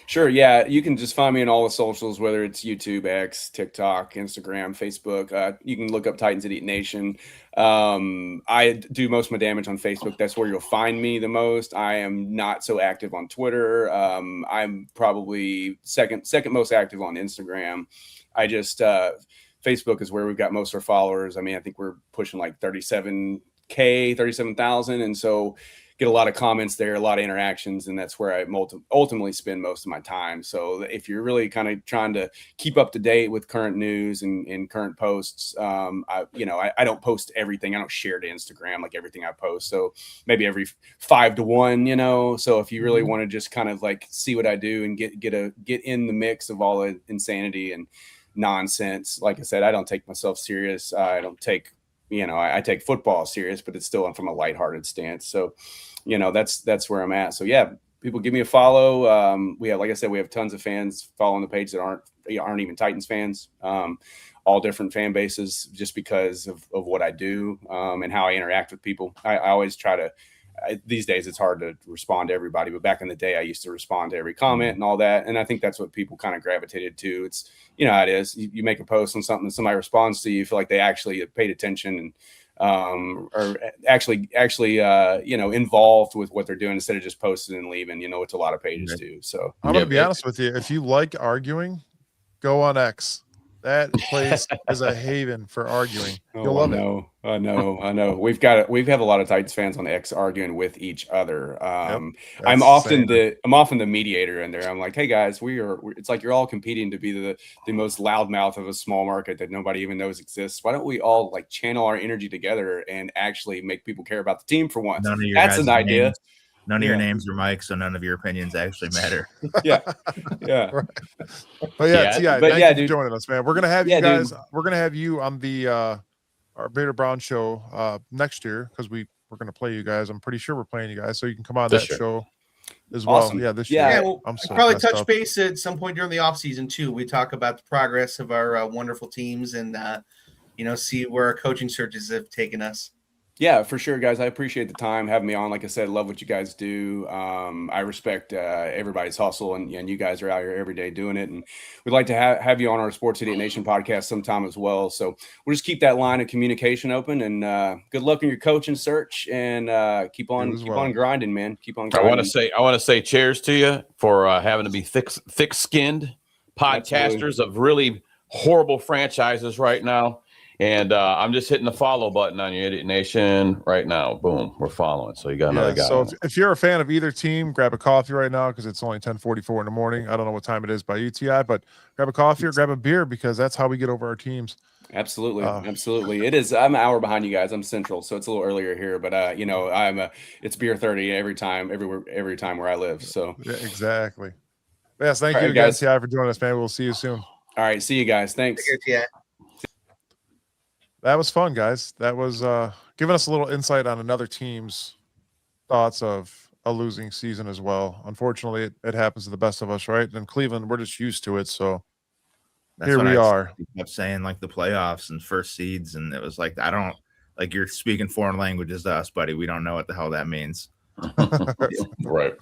Sure. Yeah. You can just find me on all the socials, whether it's YouTube, X, TikTok, Instagram, Facebook. You can look up Titans Elite Nation. I do most of my damage on Facebook. That's where you'll find me the most. I am not so active on Twitter. I'm probably second most active on Instagram. I just, Facebook is where we've got most of our followers. I mean, I think we're pushing like 37,000. And so get a lot of comments there, a lot of interactions, and that's where I ultimately spend most of my time. So if you're really kind of trying to keep up to date with current news and current posts, I don't post everything. I don't share to Instagram like everything I post. So maybe every 5 to 1, you know. So if you really want to just kind of like see what I do and get in the mix of all the insanity and nonsense, like I said, I don't take myself serious. I don't take I take football serious, but it's still from a lighthearted stance. So, that's where I'm at. So yeah, people give me a follow. Like I said, we have tons of fans following the page that aren't even Titans fans. All different fan bases just because of what I do and how I interact with people. I always try to. These days it's hard to respond to everybody, but back in the day I used to respond to every comment and all that. And I think that's what people kind of gravitated to. It's, how it is. You make a post on something and somebody responds to you, feel like they actually paid attention and or actually involved with what they're doing instead of just posting and leaving, which a lot of pages do. So I'm going to be honest with you. If you like arguing, go on X. That place is a haven for arguing. You'll love it. I know. We have a lot of Titans fans on X arguing with each other. I'm often the mediator in there. I'm like, hey guys, it's like you're all competing to be the most loudmouth of a small market that nobody even knows exists. Why don't we all like channel our energy together and actually make people care about the team for once? That's an idea. None of your names are Mike, so none of your opinions actually matter. Yeah. Right. But yeah, T.I., thank you for joining us, man. We're gonna have you guys. Dude. We're gonna have you on the our Bader Brown show next year because we're gonna play you guys. I'm pretty sure we're playing you guys, so you can come on that show as well. Yeah, this year. Yeah, we'll probably touch base at some point during the off season too. We talk about the progress of our wonderful teams and see where our coaching searches have taken us. Yeah, for sure, guys. I appreciate the time having me on. Like I said, love what you guys do. I respect everybody's hustle, and you guys are out here every day doing it. And we'd like to have you on our Sports Idiot Nation podcast sometime as well. So we'll just keep that line of communication open. And good luck in your coaching search. And keep on grinding, man. Keep on grinding. I want to say cheers to you for having to be thick-skinned podcasters of really horrible franchises right now. And I'm just hitting the follow button on your Idiot Nation right now. Boom, we're following. So you got another guy. So if you're a fan of either team, grab a coffee right now because it's only 10:44 in the morning. I don't know what time it is by UTI, but grab a coffee or grab a beer because that's how we get over our teams. Absolutely, absolutely. It is. I'm an hour behind you guys. I'm Central, so it's a little earlier here. But it's beer 30 every time where I live. So yeah, exactly. Yes, thank All you right, again, guys. Ti, for joining us, man. We'll see you soon. All right, see you guys. Thanks. Take care, Ti. That was fun, guys. That was giving us a little insight on another team's thoughts of a losing season as well. Unfortunately, it happens to the best of us, right? And Cleveland, we're just used to it. So here we are. I kept saying like the playoffs and first seeds, and it was like I don't like you're speaking foreign languages to us, buddy. We don't know what the hell that means. Right.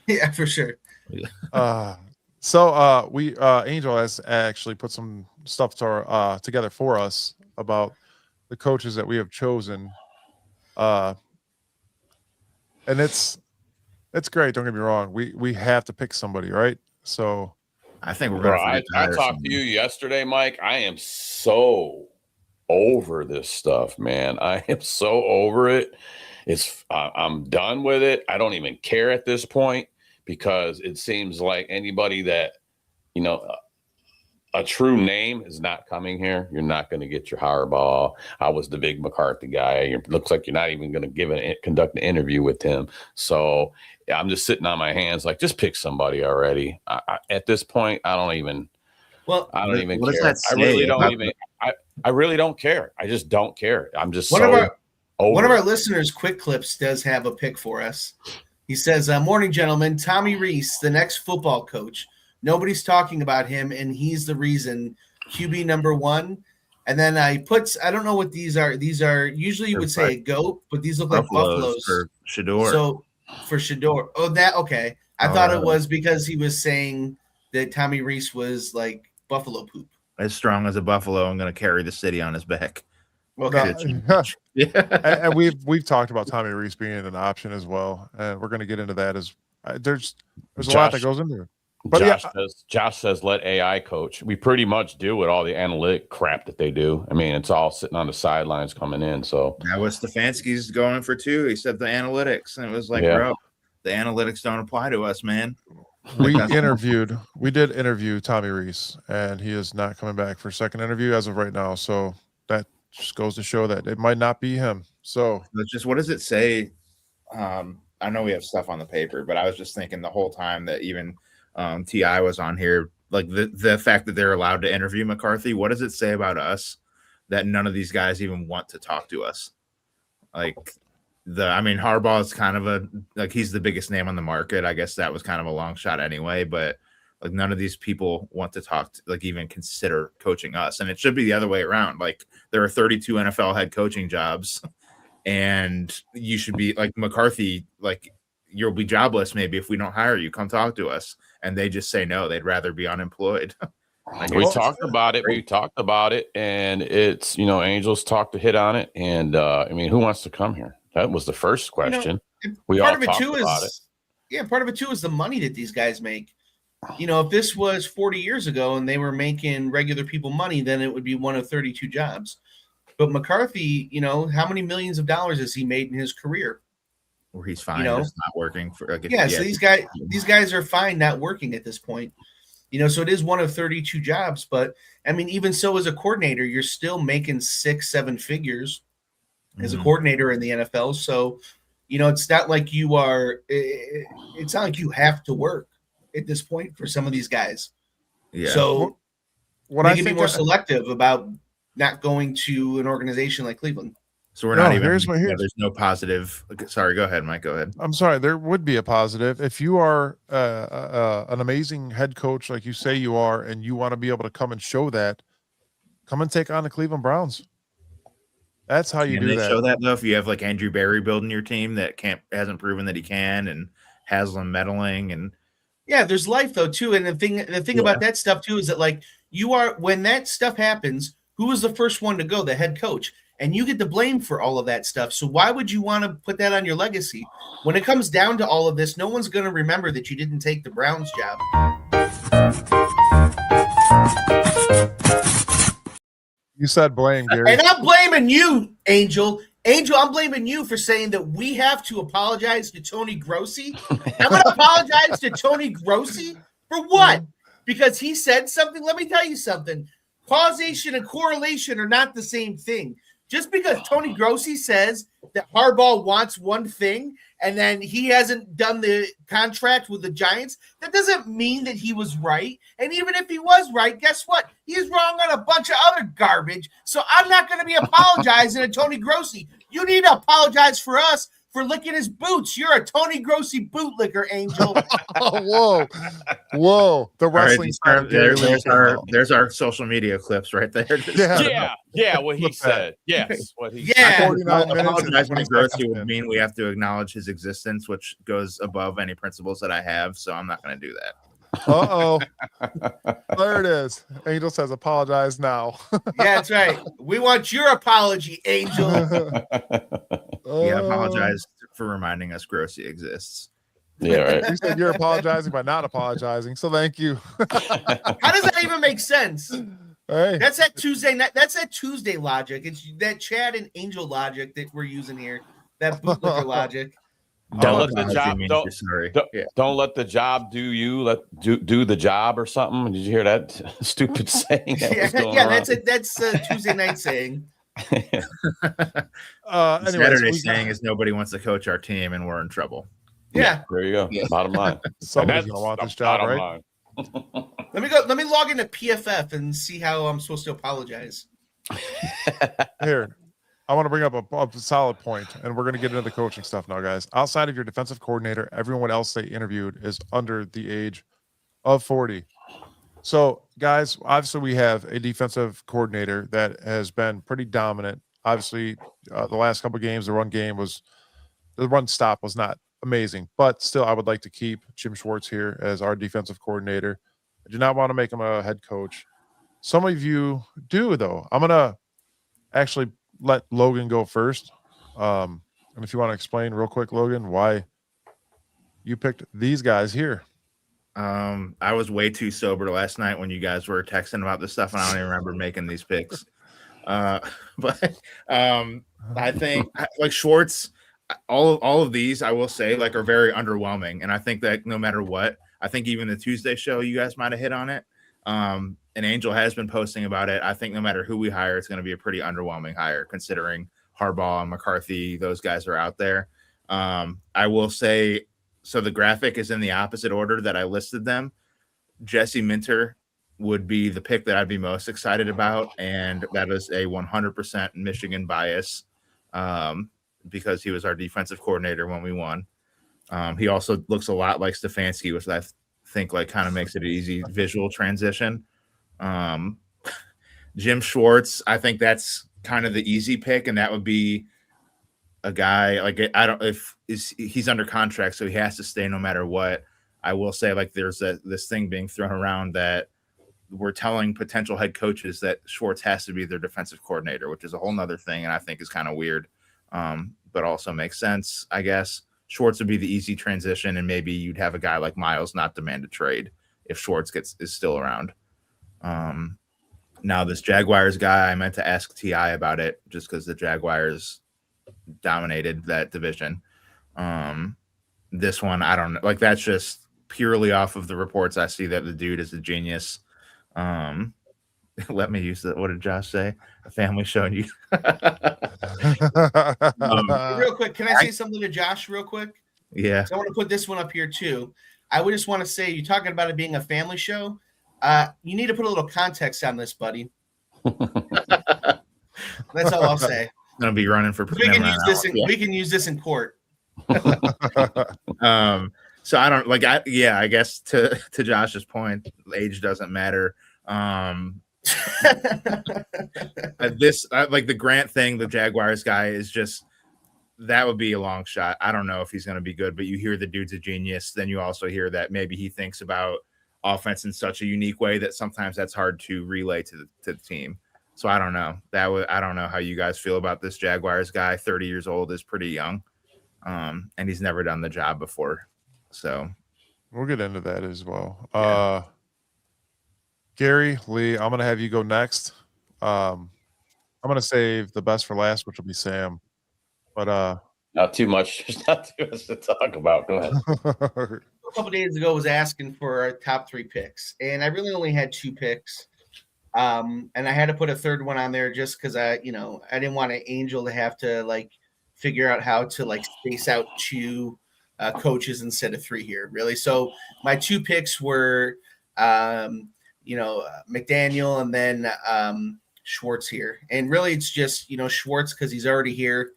Yeah, for sure. So Angel has actually put some stuff together for us about the coaches that we have chosen. And it's great, don't get me wrong. We have to pick somebody, right? So I think we're Bro, going I talked to you yesterday, Mike. I am so over this stuff, man. I am so over it. I'm done with it. I don't even care at this point because it seems like anybody that, a true name is not coming here. You're not going to get your Harbaugh. I was the big McCarthy guy. It looks like you're not even going to conduct an interview with him. So I'm just sitting on my hands, like just pick somebody already. At this point, I don't even care. I really don't even. I really don't care. I just don't care. I'm just one of our listeners, Quick Clips, does have a pick for us. He says, "Morning, gentlemen. Tommy Rees, the next football coach. Nobody's talking about him, and he's the reason. QB number 1." And then I don't know what these are. These are usually you would say a goat, but these look like buffaloes. For Shador. So for Shador. Oh, that okay. I thought it was because he was saying that Tommy Rees was like buffalo poop. As strong as a buffalo and going to carry the city on his back. Okay. And we've talked about Tommy Rees being an option as well, and we're going to get into that as there's a lot that goes into it. But Josh says let AI coach. We pretty much do with all the analytic crap that they do. I mean, it's all sitting on the sidelines coming in. So that was Stefanski's going for too. He said the analytics, and it was like, bro, the analytics don't apply to us, man. We did interview Tommy Rees, and he is not coming back for a second interview as of right now. So that just goes to show that it might not be him. So it's just, what does it say? I know we have stuff on the paper, but I was just thinking the whole time that even TI was on here, like the fact that they're allowed to interview McCarthy, what does it say about us that none of these guys even want to talk to us? Harbaugh is kind of he's the biggest name on the market. I guess that was kind of a long shot anyway, but like none of these people want to talk to, even consider coaching us. And it should be the other way around. Like there are 32 NFL head coaching jobs and you should be like McCarthy, like you'll be jobless maybe if we don't hire you, come talk to us. And they just say no, they'd rather be unemployed. We talked about it. And it's, Angels hit on it. And who wants to come here? That was the first question. Part of it too is the money that these guys make. If this was 40 years ago and they were making regular people money, then it would be one of 32 jobs. But McCarthy, how many millions of dollars has he made in his career? Where he's fine, just not working for. So these guys are fine not working at this point. So it is one of 32 jobs. But even so, as a coordinator, you're still making 6-7 figures as a coordinator in the NFL. So, it's not like you are. It's not like you have to work at this point for some of these guys. Yeah. So they can be more selective about not going to an organization like Cleveland. So we're not even. There's no positive. Sorry, go ahead, Mike. Go ahead. I'm sorry. There would be a positive if you are an amazing head coach, like you say you are, and you want to be able to come and show that. Come and take on the Cleveland Browns. That's how you do that. Show that though. If you have like Andrew Berry building your team that hasn't proven that he can, and Haslam meddling, and there's life though too. And the thing about that stuff too is that when that stuff happens, who was the first one to go? The head coach. And you get the blame for all of that stuff. So why would you want to put that on your legacy? When it comes down to all of this, no one's going to remember that you didn't take the Browns job. You said blame, Gary. And I'm blaming you, Angel. Angel, I'm blaming you for saying that we have to apologize to Tony Grossi. I'm going to apologize to Tony Grossi for what? Because he said something. Let me tell you something. Causation and correlation are not the same thing. Just because Tony Grossi says that Harbaugh wants one thing and then he hasn't done the contract with the Giants, that doesn't mean that he was right. And even if he was right, guess what? He's wrong on a bunch of other garbage. So I'm not going to be apologizing to Tony Grossi. You need to apologize for us for licking his boots. You're a Tony Grossi bootlicker, Angel. Whoa. The wrestling. Right, there's our social media clips right there. Yeah. What he said. Yes. What he said. 49 minutes. Apologizing to Grossi would mean we have to acknowledge his existence, which goes above any principles that I have. So I'm not going to do that. There it is. Angel says apologize now. Yeah, that's right. We want your apology, Angel. Yeah, apologize for reminding us Grossi exists. Yeah, right. You said you're apologizing by not apologizing, so thank you. How does that even make sense? Hey. That's that Tuesday night. That's that Tuesday logic. It's that Chad and Angel logic that we're using here. That bootlicker logic. Don't let the job. Don't let the job do you. Do the job or something. Did you hear that stupid saying? That's a Tuesday night saying. Saturday saying is nobody wants to coach our team and we're in trouble. Yeah. There you go. Yeah. Bottom line. Somebody's gonna want this job, right? Let me log into PFF and see how I'm supposed to apologize. Here. I want to bring up a solid point, and we're going to get into the coaching stuff now, guys. Outside of your defensive coordinator, everyone else they interviewed is under the age of 40. So, guys, obviously we have a defensive coordinator that has been pretty dominant. Obviously, the last couple of games, the run stop was not amazing, but still, I would like to keep Jim Schwartz here as our defensive coordinator. I do not want to make him a head coach. Some of you do, though. I'm going to actually let Logan go first. And if you want to explain real quick, Logan, why you picked these guys here. I was way too sober last night when you guys were texting about this stuff, and I don't even remember making these picks. But I think like Schwartz, all of these, I will say, like, are very underwhelming. And I think that no matter what, I think even the Tuesday show, you guys might have hit on it. And Angel has been posting about it. I think no matter who we hire, it's going to be a pretty underwhelming hire, considering Harbaugh and McCarthy, those guys are out there. I will say, so the graphic is in the opposite order that I listed them. Jesse Minter would be the pick that I'd be most excited about, and that is a 100% Michigan bias because he was our defensive coordinator when we won. He also looks a lot like Stefanski, which I think like kind of makes it an easy visual transition. Jim Schwartz, I think that's kind of the easy pick, and that would be a guy like he's under contract, so he has to stay no matter what. I will say, like, there's this thing being thrown around that we're telling potential head coaches that Schwartz has to be their defensive coordinator, which is a whole nother thing, and I think is kind of weird, but also makes sense, I guess. Schwartz would be the easy transition, and maybe you'd have a guy like Miles not demand a trade if Schwartz is still around. Now this Jaguars guy, I meant to ask T.I. about it just because the Jaguars dominated that division. This one, I don't know. Like, that's just purely off of the reports I see that the dude is a genius. Let me use that. What did Josh say? A family show you. Real quick, can I say something to Josh real quick? Yeah. So I want to put this one up here too. I would just want to say, you're talking about it being a family show. You need to put a little context on this, buddy. That's all I'll say. Gonna be running for. We can use this. We can use this in court. So I don't like. I guess to Josh's point, age doesn't matter. This like the Grant thing, the Jaguars guy is just, that would be a long shot. I don't know if he's going to be good, but you hear the dude's a genius. Then you also hear that maybe he thinks about offense in such a unique way that sometimes that's hard to relay to the team. So I don't know. I don't know how you guys feel about this Jaguars guy. 30 years old is pretty young, and he's never done the job before. So we'll get into that as well. Yeah. Gary, Lee, I'm going to have you go next. gonna save the best for last, which will be Sam. But not too much. There's not too much to talk about. Go ahead. A couple days ago, was asking for our top 3 picks, and I really only had 2 picks. And I had to put a third one on there just because I didn't want an Angel to have to like figure out how to like space out 2 coaches instead of 3 here, really. So my 2 picks were, McDaniel and then Schwartz here, and really it's just Schwartz because he's already here.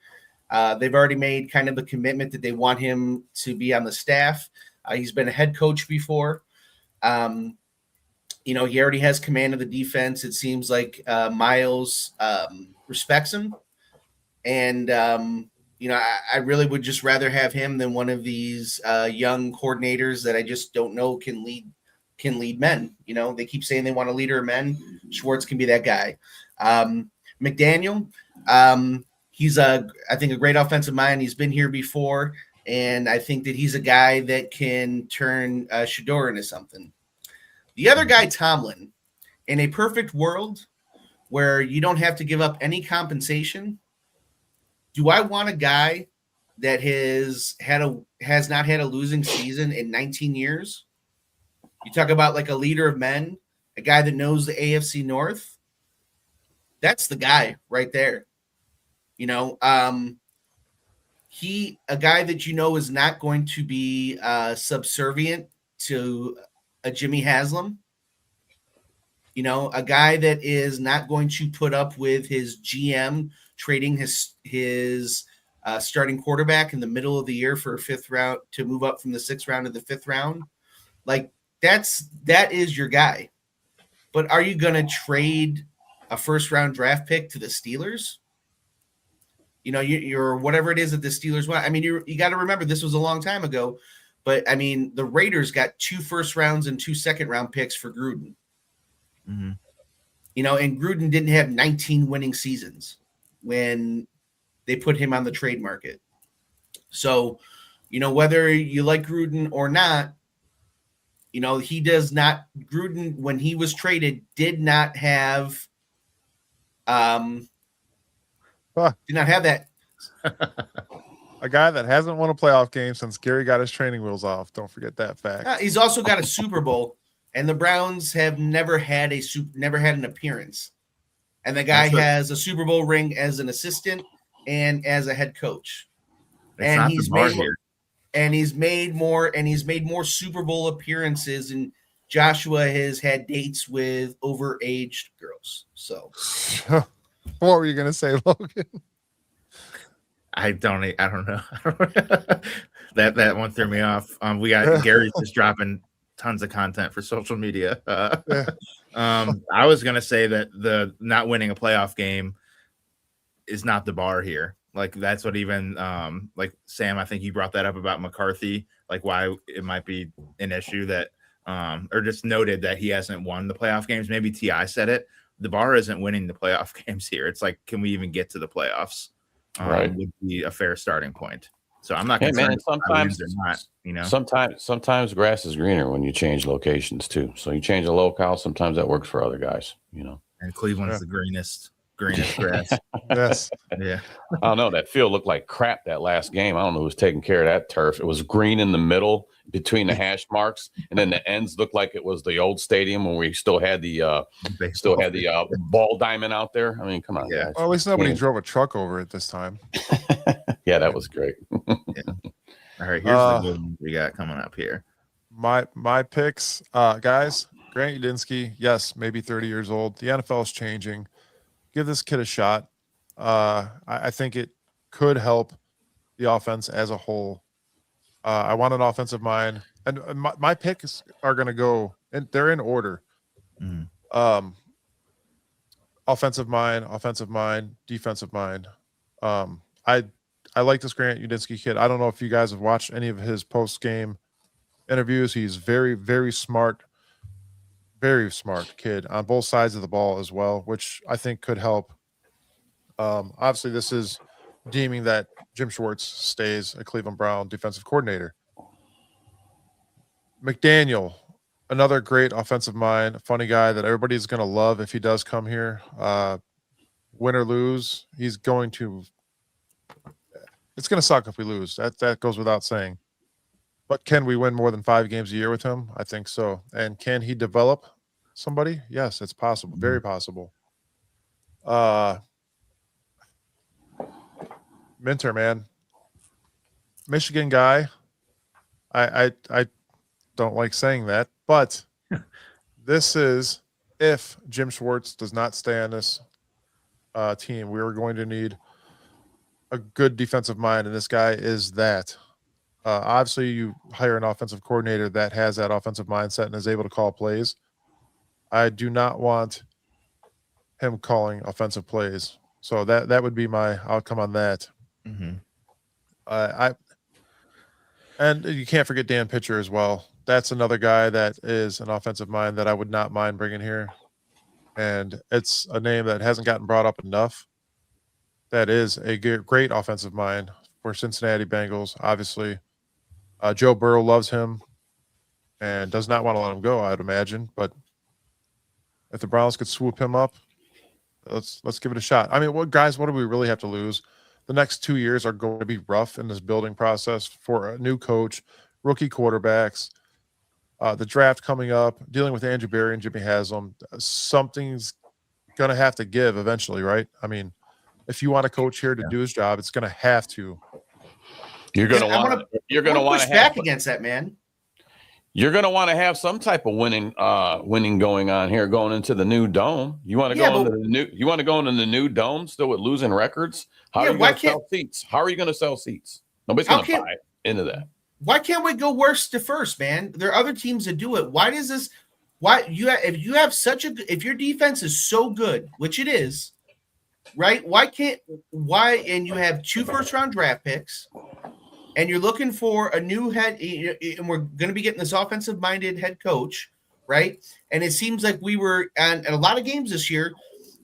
They've already made kind of the commitment that they want him to be on the staff. He's been a head coach before. He already has command of the defense. It seems like Miles respects him. And, I really would just rather have him than one of these young coordinators that I just don't know can lead men. They keep saying they want a leader of men. Schwartz can be that guy. McDaniel, he's I think a great offensive mind. He's been here before. And I think that he's a guy that can turn Shador into something. The other guy, Tomlin, in a perfect world where you don't have to give up any compensation, do I want a guy that has not had a losing season in 19 years? You talk about like a leader of men, a guy that knows the AFC North. That's the guy right there. A guy that is not going to be subservient to a Jimmy Haslam, a guy that is not going to put up with his GM trading his starting quarterback in the middle of the year for a 5th round to move up from the 6th round to the 5th round. Like that is your guy. But are you going to trade a 1st round draft pick to the Steelers? You're whatever it is that the Steelers want. I mean, you got to remember this was a long time ago. But, I mean, the Raiders got 2 first rounds and 2 second-round picks for Gruden. Mm-hmm. And Gruden didn't have 19 winning seasons when they put him on the trade market. So, whether you like Gruden or not, he does not – Gruden, when he was traded, did not have that – a guy that hasn't won a playoff game since Gary got his training wheels off. Don't forget that fact. He's also got a Super Bowl, and the Browns have never had an appearance. And the guy has a Super Bowl ring as an assistant and as a head coach. And he's made more Super Bowl appearances, and Joshua has had dates with overaged girls. So what were you gonna say, Logan? I don't know. that one threw me off. We got Gary's just dropping tons of content for social media. I was gonna say that the not winning a playoff game is not the bar here. Like that's what even like Sam, I think you brought that up about McCarthy, like why it might be an issue that or just noted that he hasn't won the playoff games. Maybe T.I. said it. The bar isn't winning the playoff games here. It's like, can we even get to the playoffs? Right, would be a fair starting point. So I'm not concerned. Sometimes they're not, sometimes grass is greener when you change locations too. So you change a locale, sometimes that works for other guys, And Cleveland's the greenest grass. Yes. Yeah. I don't know. That field looked like crap that last game. I don't know who was taking care of that turf. It was green in the middle between the hash marks, and then the ends looked like it was the old stadium when we still had the ball diamond out there. I mean, come on, guys. Well, at least nobody drove a truck over it this time. Yeah, that was great. Yeah. All right, here's the good one we got coming up here. My picks, guys. Grant Udinski, yes, maybe 30 years old. The NFL is changing. Give this kid a shot. I think it could help the offense as a whole. I want an offensive mind, and my picks are going to go, and they're in order. Offensive mind, defensive mind. I like this Grant Udinski kid. I don't know if you guys have watched any of his post-game interviews. He's very, very smart kid on both sides of the ball as well, which I think could help. Obviously, this is deeming that Jim Schwartz stays a Cleveland Brown defensive coordinator. McDaniel, another great offensive mind, a funny guy that everybody's going to love if he does come here. win or lose, it's going to suck if we lose. That goes without saying. But can we win more than 5 games a year with him? I think so. And can he develop somebody? Yes, it's possible. Very possible. Minter, man. Michigan guy. I don't like saying that, but this is if Jim Schwartz does not stay on this team, we are going to need a good defensive mind, and this guy is that. Obviously, you hire an offensive coordinator that has that offensive mindset and is able to call plays. I do not want him calling offensive plays. So that would be my outcome on that. And you can't forget Dan Pitcher as well. That's another guy that is an offensive mind that I would not mind bringing here. And it's a name that hasn't gotten brought up enough. That is a great offensive mind for Cincinnati Bengals. Obviously, Joe Burrow loves him and does not want to let him go, I'd imagine. But if the Browns could swoop him up, let's give it a shot. I mean, what do we really have to lose? The next 2 years are going to be rough in this building process for a new coach, rookie quarterbacks, the draft coming up, dealing with Andrew Berry and Jimmy Haslam. Something's going to have to give eventually, right? I mean, if you want a coach here to do his job, it's going to have to. You're going to want to push back against that, man. You're going to want to have some type of winning going on here, going into the new dome. You want to go into the new. You want to go into the new dome still with losing records. How are you going to sell seats? How are you going to sell seats? Nobody's going to buy into that. Why can't we go worst to first, man? There are other teams that do it. Why does this? If your defense is so good, which it is, right? And you have 2 first-round draft picks, and you're looking for a new head, and we're going to be getting this offensive-minded head coach, right? And it seems like we were on a lot of games this year.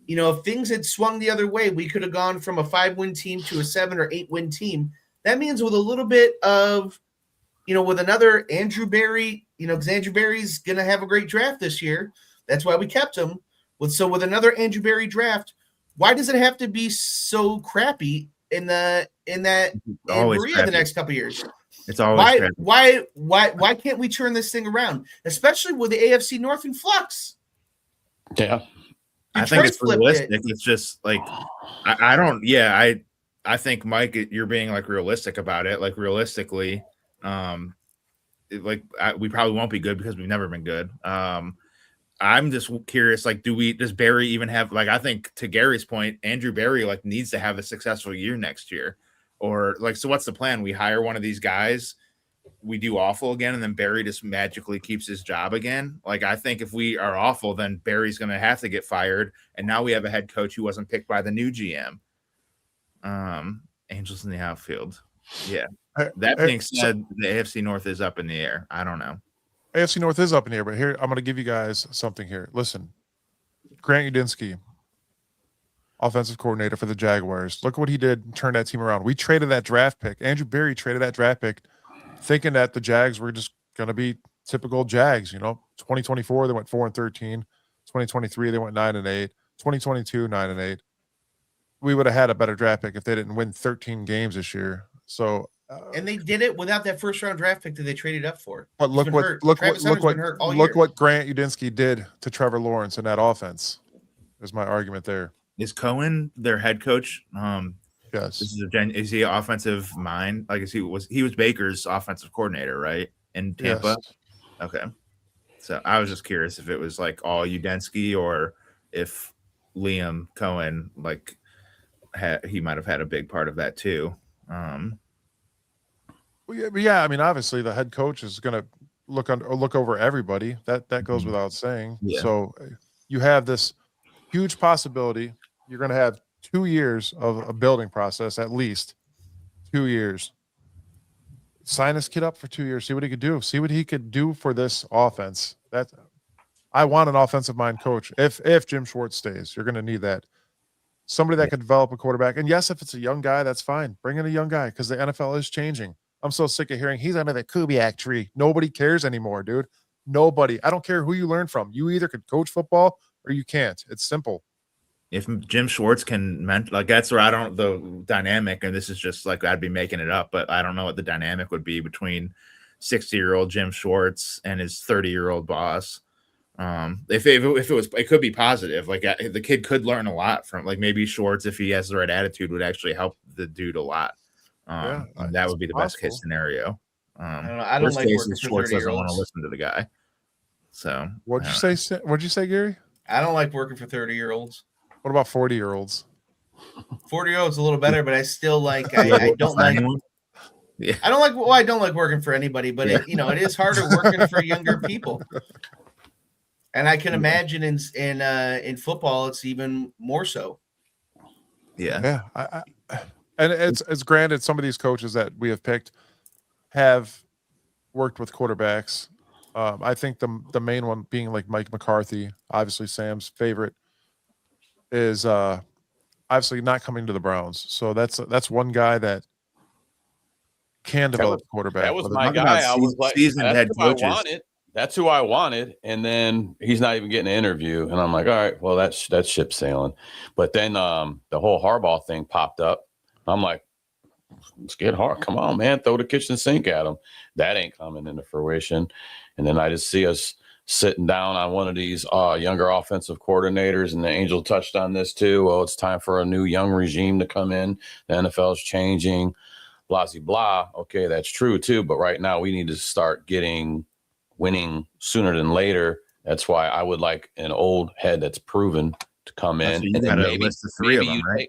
If things had swung the other way, we could have gone from a 5-win team to a 7 or 8-win team. That means with a little bit of, with another Andrew Berry, because Andrew Berry's going to have a great draft this year. That's why we kept him. With another Andrew Berry draft, why does it have to be so crappy in Berea the next couple of years? It's always crappy. Why can't we turn this thing around, especially with the AFC North in flux? Yeah. I think it's realistic. It's just like I don't. Yeah, I think Mike, you're being like realistic about it. Like realistically, we probably won't be good because we've never been good. I'm just curious. Like, does Barry even have? Like, I think to Gary's point, Andrew Berry needs to have a successful year next year, or so. What's the plan? We hire one of these guys. We do awful again, and then Barry just magically keeps his job again. I think if we are awful, then Barry's going to have to get fired. And now we have a head coach who wasn't picked by the new GM. Angels in the outfield. Yeah. That being said, the AFC North is up in the air. I don't know. AFC North is up in the air, but here, I'm going to give you guys something here. Listen, Grant Udinski, offensive coordinator for the Jaguars. Look what he did, turn that team around. We traded that draft pick. Andrew Berry traded that draft pick thinking that the Jags were just going to be typical Jags. 2024, they went 4-13. 2023, they went 9-8. 2022, 9-8. We would have had a better draft pick if they didn't win 13 games this year. So, and they did it without that first-round draft pick that they traded up for. But look what Grant Udinski did to Trevor Lawrence in that offense. Is my argument there. Is Cohen their head coach? Yes. Is he an offensive mind? He was Baker's offensive coordinator, right? In Tampa. Yes. Okay. So I was just curious if it was all Udinski or if Liam Cohen he might have had a big part of that too. Yeah. I mean, obviously the head coach is going to look over everybody. That goes without saying. Yeah. So you have this huge possibility. You're going to have 2 years of a building process, at least 2 years. Sign this kid up for 2 years. See what he could do. See what he could do for this offense. I want an offensive mind coach. If Jim Schwartz stays, you're going to need that. Somebody that could develop a quarterback. And yes, if it's a young guy, that's fine. Bring in a young guy because the NFL is changing. I'm so sick of hearing he's under the Kubiak tree. Nobody cares anymore, dude. Nobody. I don't care who you learn from. You either could coach football or you can't. It's simple. if Jim Schwartz can like that's where I don't the dynamic, and this is just like I'd be making it up, but I don't know what the dynamic would be between 60-year-old Jim Schwartz and his 30-year-old boss. If it was, it could be positive. Like the kid could learn a lot from, like, maybe Schwartz, if he has the right attitude, would actually help the dude a lot. And that would be the best case scenario. I don't know. I don't like working for Schwartz doesn't want to 30-year-olds. listen to the guy. So what'd you say, Gary? I don't like working for 30-year-olds. What about 40-year-olds? 40-year-olds a little better, but I still like. I don't like. Yeah. I don't like. Well, I don't like working for anybody, but it is harder working for younger people. And I can imagine in football, it's even more so. Yeah. And it's granted, some of these coaches that we have picked have worked with quarterbacks. I think the main one being like Mike McCarthy, obviously Sam's favorite, is obviously not coming to the Browns. So that's one guy that can develop quarterback. That was my guy. I was like, seasoned head coaches. That's who I wanted. And then he's not even getting an interview. And I'm like, all right, well, that's ship sailing. But then the whole Harbaugh thing popped up. I'm like, let's get hard. Come on, man. Throw the kitchen sink at him. That ain't coming into fruition. And then I just see us sitting down on one of these younger offensive coordinators. And the Angel touched on this too. Well, it's time for a new young regime to come in. The NFL is changing. Blah, blah, blah. Okay, that's true too. But right now we need to start winning sooner than later. That's why I would like an old head that's proven to come in. So you got to list the three of them, right?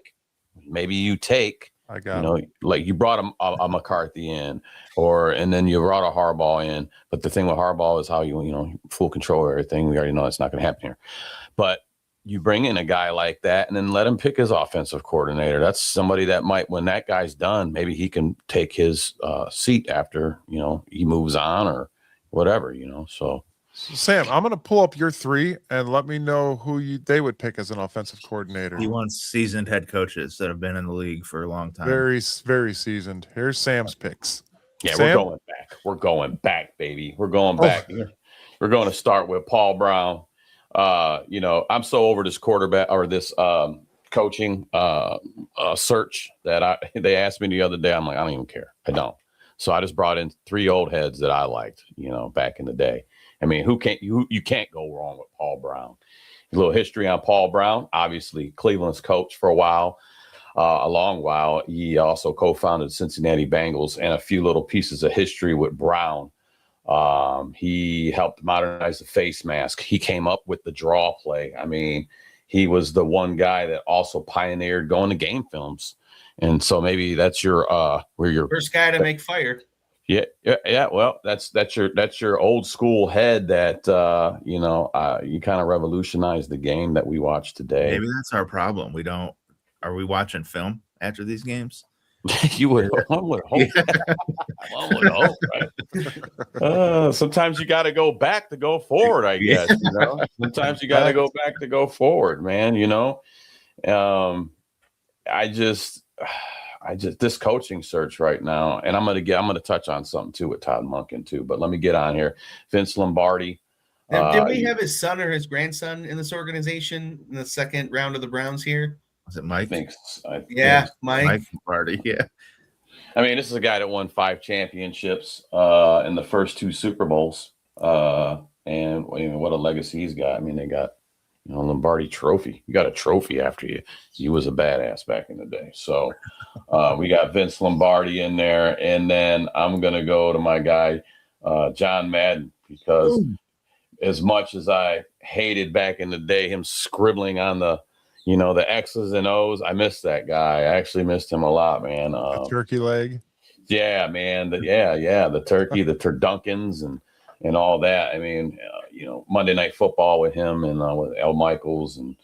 Maybe you take, I got like you brought a McCarthy in, and then you brought a Harbaugh in. But the thing with Harbaugh is how you full control of everything. We already know that's not going to happen here. But you bring in a guy like that and then let him pick his offensive coordinator. That's somebody that might, when that guy's done, maybe he can take his seat after, he moves on or whatever, So Sam, I'm going to pull up your three and let me know who they would pick as an offensive coordinator. He wants seasoned head coaches that have been in the league for a long time. Very, very seasoned. Here's Sam's picks. Yeah, Sam? We're going back. We're going back, baby. We're going back. We're going to start with Paul Brown. I'm so over this quarterback or this coaching search that they asked me the other day. I'm like, I don't even care. I don't. So I just brought in three old heads that I liked, back in the day. I mean, you can't go wrong with Paul Brown. A little history on Paul Brown, obviously Cleveland's coach for a while, a long while. He also co-founded Cincinnati Bengals, and a few little pieces of history with Brown. He helped modernize the face mask. He came up with the draw play. I mean, he was the one guy that also pioneered going to game films. And so maybe that's your first guy to make fire. Yeah. Well, that's your old school head that you kind of revolutionized the game that we watch today. Maybe that's our problem. Are we watching film after these games? You would. One would hope. One would hope, right? Sometimes you got to go back to go forward. I guess. Sometimes you got to go back to go forward, man. I just this coaching search right now, and I'm gonna touch on something too with Todd Monken too. But let me get on here. Vince Lombardi. Did we have his son or his grandson in this organization in the second round of the Browns here? Was it Mike? Mike Lombardi. Yeah. I mean, this is a guy that won 5 championships in the first 2 Super Bowls, and what a legacy he's got. I mean, they got Lombardi trophy. You got a trophy after you. He was a badass back in the day. So we got Vince Lombardi in there, and then I'm gonna go to my guy John Madden, because as much as I hated back in the day him scribbling on the X's and O's, I missed that guy. I actually missed him a lot, man. The turkey leg. Yeah, man. The turkey, the turdunkins, and all that. I mean, Monday Night Football with him and with Al Michaels and,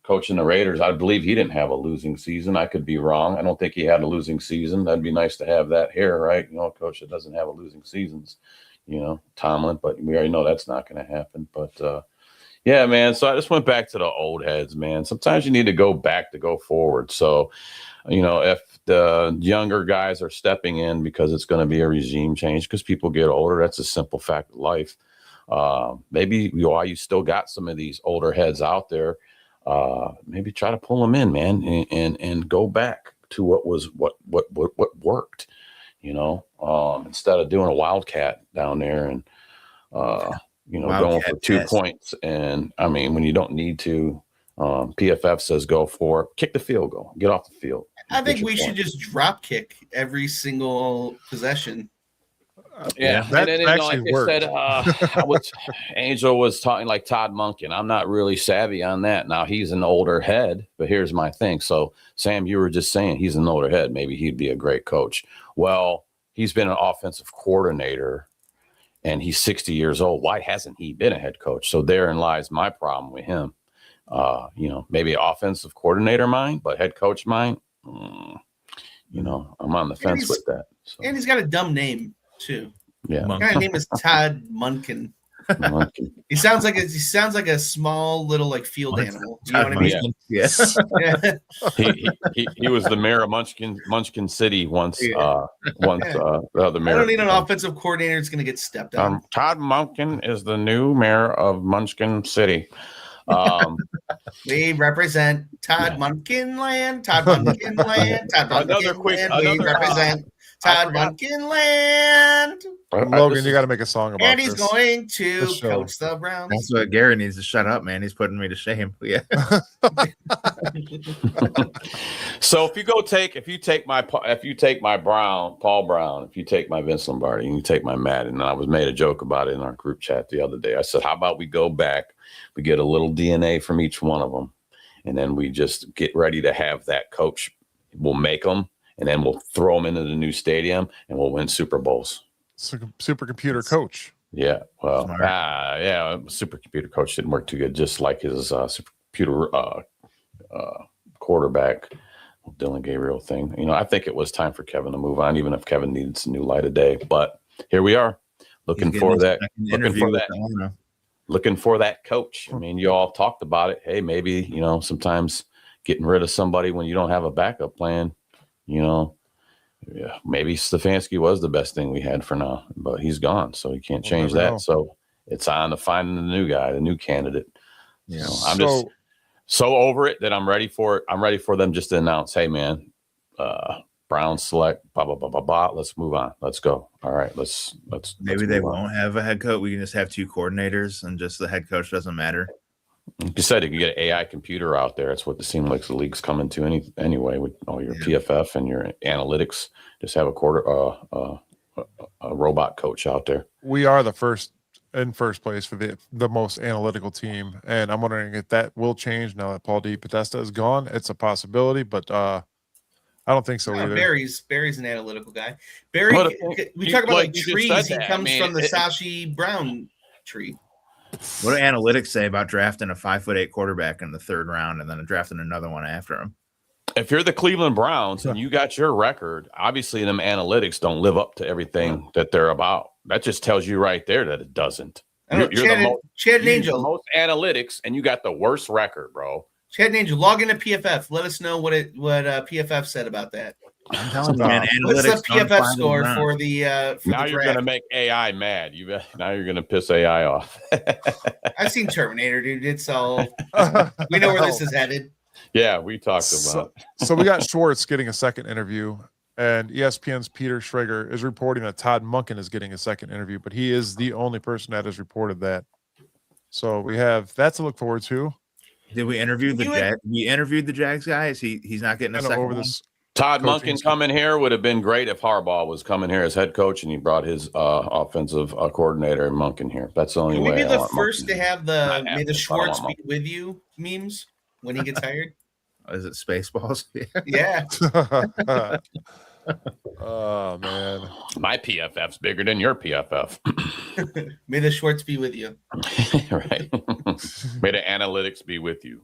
coaching the Raiders. I believe he didn't have a losing season. I could be wrong. I don't think he had a losing season. That'd be nice to have that here, right? A coach that doesn't have a losing seasons, Tomlin, but we already know that's not going to happen. But, yeah, man. So I just went back to the old heads, man. Sometimes you need to go back to go forward. So, if the younger guys are stepping in because it's going to be a regime change because people get older, that's a simple fact of life. Maybe why you still got some of these older heads out there maybe try to pull him in, man, and go back to what worked, instead of doing a wildcat down there and going for 2 points. And I mean, when you don't need to, PFF says go for it, kick the field goal, get off the field. I think we should just drop kick every single possession. Yeah, that actually worked. Angel was talking like Todd Monken. I'm not really savvy on that. Now he's an older head, but here's my thing. So Sam, you were just saying he's an older head. Maybe he'd be a great coach. Well, he's been an offensive coordinator and he's 60 years old. Why hasn't he been a head coach? So therein lies my problem with him. Maybe offensive coordinator mind, but head coach mind. I'm on the fence with that. So. And he's got a dumb name too. Yeah, his guy's name is Todd Monken. He sounds like a small little like field animal. You know what I mean? Yeah. He was the mayor of Munchkin City once. The other mayor. I don't need an offensive coordinator that's going to get stepped on. Todd Monken is the new mayor of Munchkin City. We represent Todd Munkin land. Todd Munkin land. Todd Munkin land. We represent Todd Munkin land. Logan, you got to make a song about and he's going to coach the Browns. That's what Gary needs to shut up, man. He's putting me to shame. Yeah. So if you take my Paul Brown, if you take my Vince Lombardi, and you take my Matt, and I made a joke about it in our group chat the other day. I said, how about we go back, we get a little DNA from each one of them, and then we just get ready to have that coach. We'll make them, and then we'll throw them into the new stadium, and we'll win Super Bowls. Supercomputer coach. Yeah, well, supercomputer coach didn't work too good, just like his supercomputer quarterback, Dylan Gabriel thing. I think it was time for Kevin to move on, even if Kevin needs a new light of day. But here we are, looking for that coach. I mean, you all talked about it. Hey, maybe sometimes getting rid of somebody when you don't have a backup plan. Yeah, maybe Stefanski was the best thing we had for now, but he's gone, so you can't change that. So it's on to finding the new guy, the new candidate. I'm just so over it that I'm ready for it. I'm ready for them just to announce, hey man, Browns select, blah blah blah blah blah. Let's move on. Let's go. All right, let's. Maybe they won't have a head coach. We can just have two coordinators, and just the head coach doesn't matter. Like you said, you can get an AI computer out there. That's what it seems like the league's coming to anyway with all your PFF and your analytics. Just have a robot coach out there. We are the first place for the most analytical team, and I'm wondering if that will change now that Paul D. Podesta is gone. It's a possibility, but I don't think so either. Barry's an analytical guy. Barry, we talk about like trees. He comes from the Sashi Brown tree. What do analytics say about drafting a 5'8" quarterback in the third round and then drafting another one after him? If you're the Cleveland Browns and you got your record, obviously them analytics don't live up to everything that they're about. That just tells you right there that it doesn't. You're the most analytics, and you got the worst record, bro. Chad and Angel, log into PFF. Let us know what PFF said about that. I'm telling you, man, what's the PFF score for the now the you're going to make AI mad. Now you're going to piss AI off. I've seen Terminator, dude. It's all we know where this is headed. Yeah, we talked about it. So we got Schwartz getting a second interview, and ESPN's Peter Schrager is reporting that Todd Monken is getting a second interview, but he is the only person that has reported that. So we have that to look forward to. Did we interview the Jags? We interviewed the Jags guy. He's not getting a second over this. Todd Monken coming here would have been great if Harbaugh was coming here as head coach and he brought his offensive coordinator and Monken here. That's the only way. Maybe the first to have the "May the Schwartz be with you" memes when he gets hired. Is it Spaceballs? Yeah. Oh man, my PFF's bigger than your PFF. May the Schwartz be with you. Right. May the analytics be with you.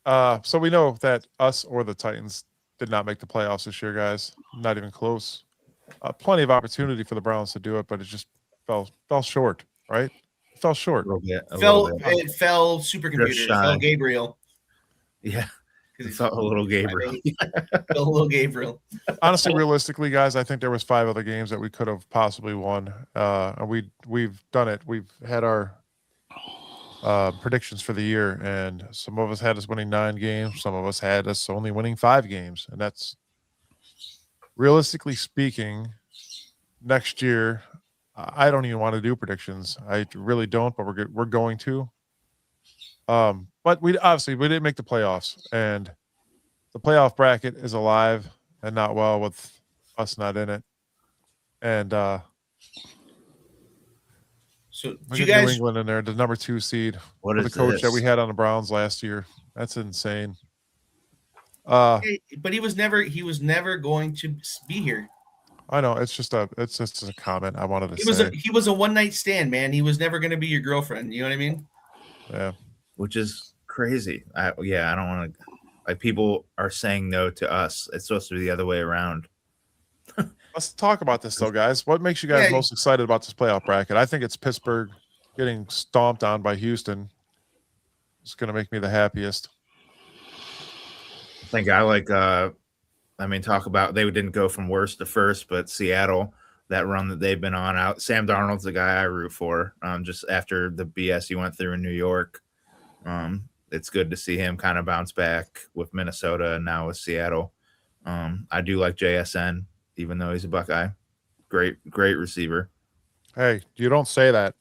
So we know that us or the Titans did not make the playoffs this year, guys. Not even close. Plenty of opportunity for the Browns to do it, but it just fell short, right? It fell short. It fell supercomputer. It fell Gabriel. Yeah. It felt a little Gabriel. A little Gabriel. Honestly, realistically, guys, I think there was 5 other games that we could have possibly won. And we've done it. We've had our predictions for the year, and some of us had us winning 9 games, some of us had us only winning 5 games, and that's realistically speaking. Next year, I don't even want to do predictions. I really don't, but we're going to. But we didn't make the playoffs, and the playoff bracket is alive and not well with us not in it. And so look you at guys, New England in there, the number 2 seed. What with is the coach that this? we had on the Browns last year. That's insane. but he was never going to be here. I know it's just a comment I wanted to say. He was a one night stand, man. He was never going to be your girlfriend. You know what I mean? Yeah, Which is crazy. I don't want to. Like, people are saying no to us. It's supposed to be the other way around. let's talk about this though, guys. What makes you guys most excited about this playoff bracket? I think it's Pittsburgh getting stomped on by Houston. It's going to make me the happiest. I think I like. Talk about they didn't go from worst to first, but Seattle, that run that they've been on out. Sam Darnold's the guy I root for. Just after the BS he went through in New York, it's good to see him kind of bounce back with Minnesota and now with Seattle. I do like JSN, even though he's a Buckeye. Great receiver. Hey, you don't say that.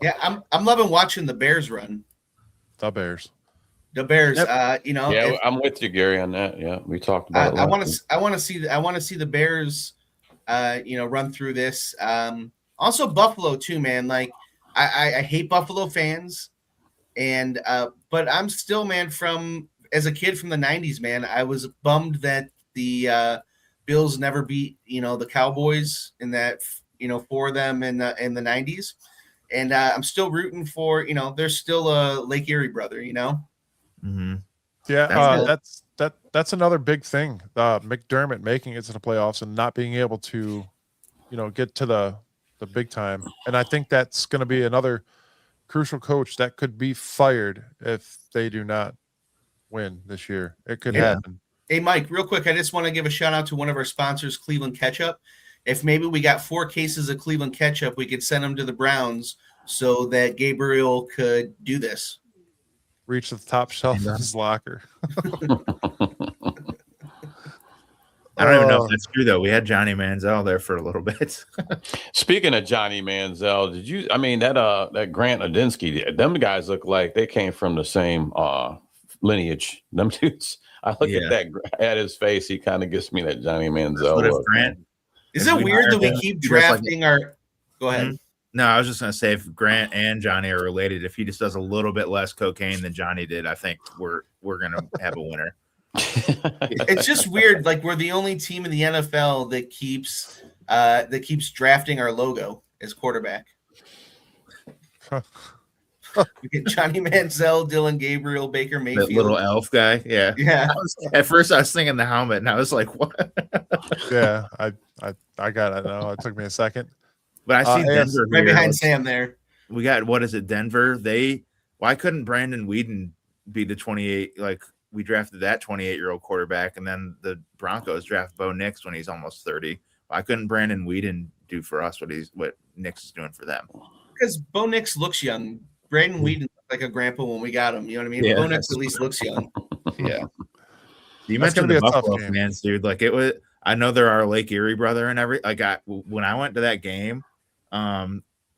Yeah, I'm loving watching the Bears run. The Bears. Yep. Yeah, I'm with you, Gary, on that. Yeah, we talked about it. I want to see the Bears, run through this. Also Buffalo too, man. Like I hate Buffalo fans, and but I'm still, man, as a kid from the '90s, man. I was bummed that the Bills never beat the Cowboys in that for them in the '90s, and I'm still rooting for there's still a Lake Erie brother, Mm-hmm. Yeah, that's another big thing. McDermott making it to the playoffs and not being able to, get to the big time. And I think that's going to be another crucial coach that could be fired if they do not win this year. It could happen. Hey, Mike, real quick, I just want to give a shout out to one of our sponsors, Cleveland Ketchup. If maybe we got 4 cases of Cleveland Ketchup, we could send them to the Browns so that Gabriel could do this. Reach the top shelf of his locker. I don't even know if that's true, though. We had Johnny Manziel there for a little bit. Speaking of Johnny Manziel, that Grant Adinsky, them guys look like they came from the same lineage. Them dudes. I look at that at his face. He kind of gives me that Johnny Manziel look. Grant, is it weird that we keep drafting our? Go ahead. Mm-hmm. No, I was just going to say, if Grant and Johnny are related, if he just does a little bit less cocaine than Johnny did, I think we're going to have a winner. It's just weird. Like, we're the only team in the NFL that keeps drafting our logo as quarterback. We get Johnny Manziel, Dylan Gabriel, Baker Mayfield. That little elf guy. Yeah. Yeah. At first I was thinking the helmet, and I was like, what? Yeah, I got it now. It took me a second. But I see Denver right behind Sam there. We got, what is it, Denver? Why couldn't Brandon Weeden be the 28? Like, we drafted that 28-year-old quarterback, and then the Broncos draft Bo Nix when he's almost 30. Why couldn't Brandon Weeden do for us what Nix is doing for them? Because Bo Nix looks young. Brandon Weeden looked like a grandpa when we got him. You know what I mean? Yeah. Bo Nix at least looks young. Yeah. You mentioned the Buffalo fans, dude. Like, it was. I know they're our Lake Erie brother and when I went to that game.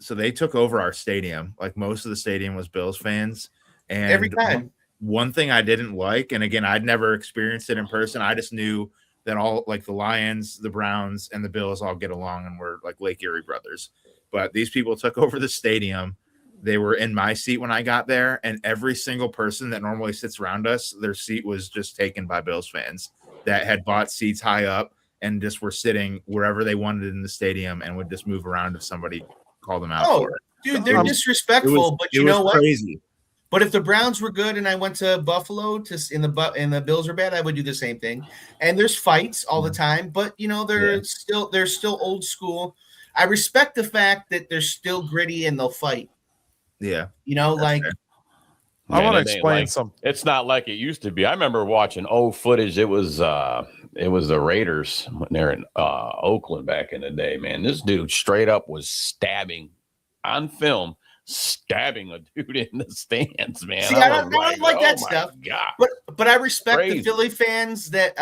So they took over our stadium. Like, most of the stadium was Bills fans. And every time. One thing I didn't like, and again, I'd never experienced it in person. I just knew that all, like, the Lions, the Browns, and the Bills all get along and we're like Lake Erie brothers. But these people took over the stadium. They were in my seat when I got there, and every single person that normally sits around us, their seat was just taken by Bills fans that had bought seats high up and just were sitting wherever they wanted in the stadium and would just move around if somebody called them out for it. Dude, they're disrespectful, but you know what? Crazy. But if the Browns were good and I went to Buffalo and the Bills are bad, I would do the same thing. And there's fights all the time, but they're still old school. I respect the fact that they're still gritty and they'll fight. Yeah. I want to explain something. It's not like it used to be. I remember watching old footage. It was the Raiders when they're in Oakland back in the day, man. This dude straight up was stabbing on film, stabbing a dude in the stands, man. See, I don't like that stuff. God. But I respect Crazy. the Philly fans that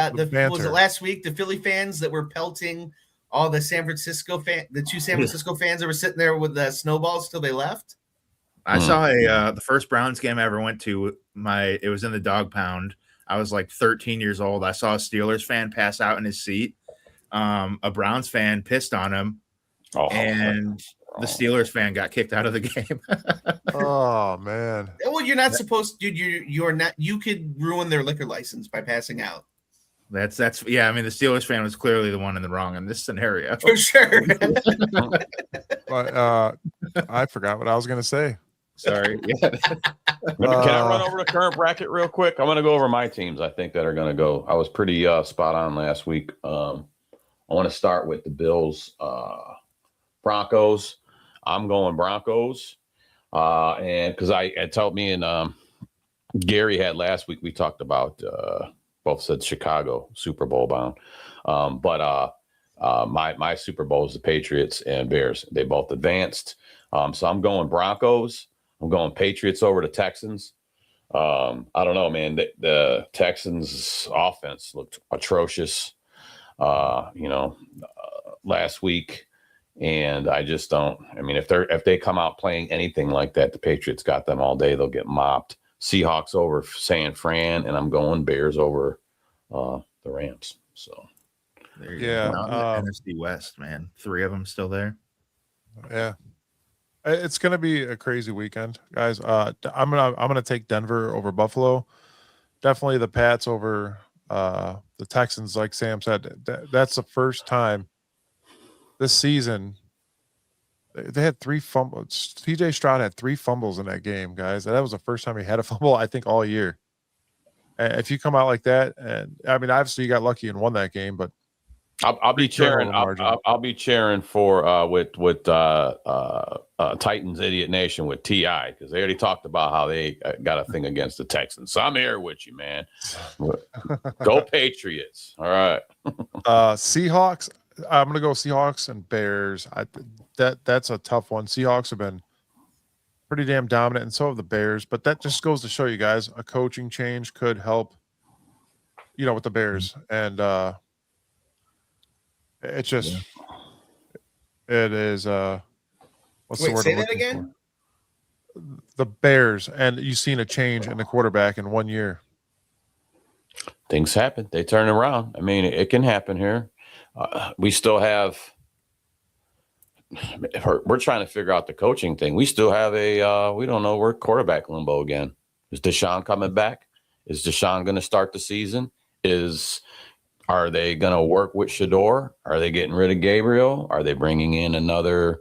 was it last week? The Philly fans that were pelting all the the two San Francisco fans that were sitting there with the snowballs till they left. I saw the first Browns game I ever went to. It was in the dog pound. I was like 13 years old. I saw a Steelers fan pass out in his seat. A Browns fan pissed on him, and the Steelers fan got kicked out of the game. Oh man! Well, you're not supposed to. You're not. You could ruin their liquor license by passing out. That's yeah. I mean, the Steelers fan was clearly the one in the wrong in this scenario for sure. But I forgot what I was going to say. Sorry. Yeah. Can I run over the current bracket real quick? I'm going to go over my teams. I think that are going to go. I was pretty spot on last week. I want to start with the Bills, Broncos. I'm going Broncos, and because I told me and Gary had last week. We talked about both said Chicago Super Bowl bound, but my Super Bowl is the Patriots and Bears. They both advanced, so I'm going Broncos. I'm going Patriots over the Texans. I don't know, man. The Texans' offense looked atrocious, last week, and I just don't. I mean, if they come out playing anything like that, the Patriots got them all day. They'll get mopped. Seahawks over San Fran, and I'm going Bears over the Rams. So, there you go. NFC West, man. 3 of them still there. Yeah. It's gonna be a crazy weekend, guys. I'm gonna take Denver over Buffalo. Definitely the Pats over the Texans, like Sam said. That's the first time this season they had 3 fumbles. TJ Stroud had 3 fumbles in that game, guys. That was the first time he had a fumble, I think, all year. And if you come out like that, and I mean, obviously you got lucky and won that game, but I'll be cheering. I'll be cheering for with Titans Idiot Nation with T.I. because they already talked about how they got a thing against the Texans. So I'm here with you, man. Go Patriots! All right. Seahawks. I'm gonna go Seahawks and Bears. That's a tough one. Seahawks have been pretty damn dominant, and so have the Bears. But that just goes to show you guys a coaching change could help. With the Bears and. It's just, it is. What's the word? Say that again. The Bears, and you've seen a change in the quarterback in 1 year. Things happen. They turn around. I mean, it can happen here. We still have. We're trying to figure out the coaching thing. We still have we don't know. We're quarterback limbo again. Is Deshaun coming back? Is Deshaun going to start the season? Are they going to work with Shador? Are they getting rid of Gabriel? Are they bringing in another,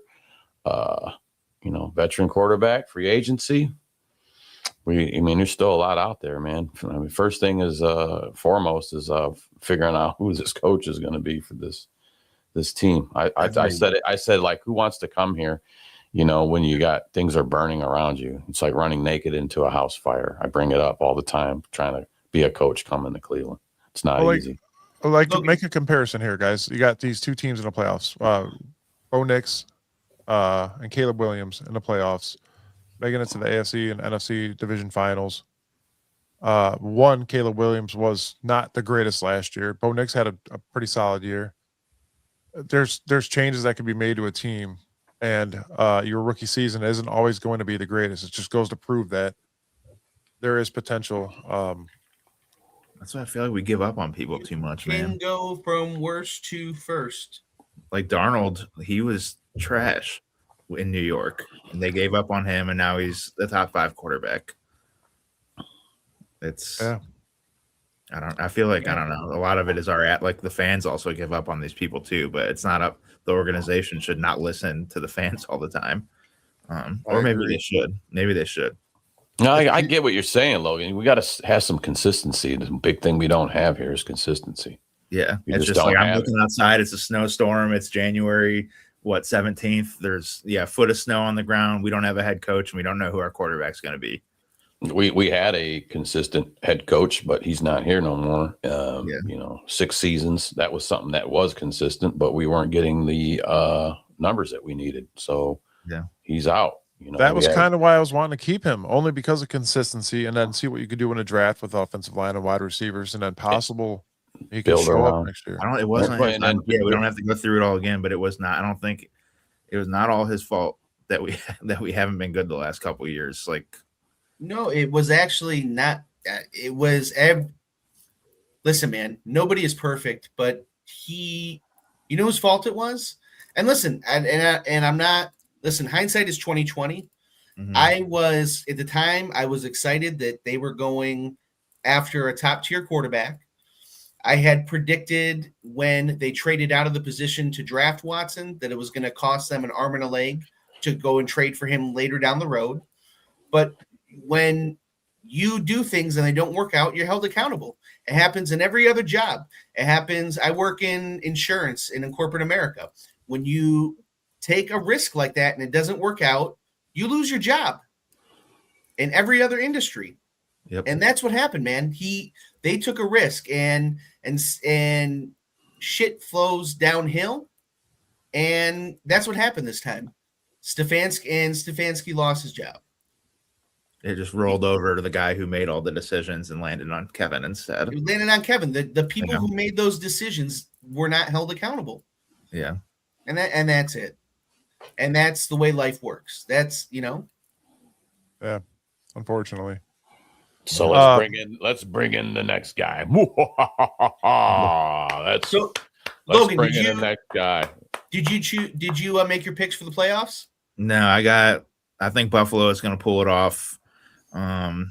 veteran quarterback, free agency? There's still a lot out there, man. I mean, first thing is foremost is figuring out who this coach is going to be for this team. I said, like, who wants to come here? When you got things are burning around you, it's like running naked into a house fire. I bring it up all the time, trying to be a coach coming to Cleveland. It's not easy. Make a comparison here, guys. You got these 2 teams in the playoffs. Bo Nix and Caleb Williams in the playoffs, making it to the AFC and NFC division finals. Caleb Williams was not the greatest last year. Bo Nix had a pretty solid year. There's changes that can be made to a team, and your rookie season isn't always going to be the greatest. It just goes to prove that there is potential. That's why I feel like we give up on people too much, man. Can go from worst to first. Like Darnold, he was trash in New York, and they gave up on him, and now he's the top 5 quarterback. I feel like, I don't know. A lot of it is like the fans also give up on these people too, but it's not up. The organization should not listen to the fans all the time. Or maybe they should. Maybe they should. No, I get what you're saying, Logan. We got to have some consistency. The big thing we don't have here is consistency. Yeah. It's just like I'm looking outside. It's a snowstorm. It's January, 17th. There's a foot of snow on the ground. We don't have a head coach, and we don't know who our quarterback's going to be. We had a consistent head coach, but he's not here no more. 6 seasons. That was something that was consistent, but we weren't getting the numbers that we needed. So he's out. That was kind of why I was wanting to keep him, only because of consistency, and then see what you could do in a draft with offensive line and wide receivers, and then possible he could show up next year. It wasn't. We don't have to go through it all again, but it was not. I don't think it was not all his fault that we haven't been good the last couple of years. Like, no, it was actually not. It was. Listen, man, nobody is perfect, but you know whose fault it was. And listen, and I'm not. Listen, hindsight is 20/20. Mm-hmm. I was at the time. I was excited that they were going after a top tier quarterback. I had predicted when they traded out of the position to draft Watson that it was going to cost them an arm and a leg to go and trade for him later down the road. But when you do things and they don't work out, you're held accountable. It happens in every other job. It happens. I work in insurance and in corporate America. When you take a risk like that and it doesn't work out, you lose your job. In every other industry. Yep. And that's what happened, man. They took a risk and shit flows downhill. And that's what happened this time. Stefanski lost his job. It just rolled over to the guy who made all the decisions and landed on Kevin instead. It landed on Kevin. The people who made those decisions were not held accountable. Yeah. And that's it. And that's the way life works. That's, Yeah, unfortunately. So let's bring in the next guy. Let's Logan, bring in the next guy. Did you make your picks for the playoffs? No, I think Buffalo is going to pull it off. I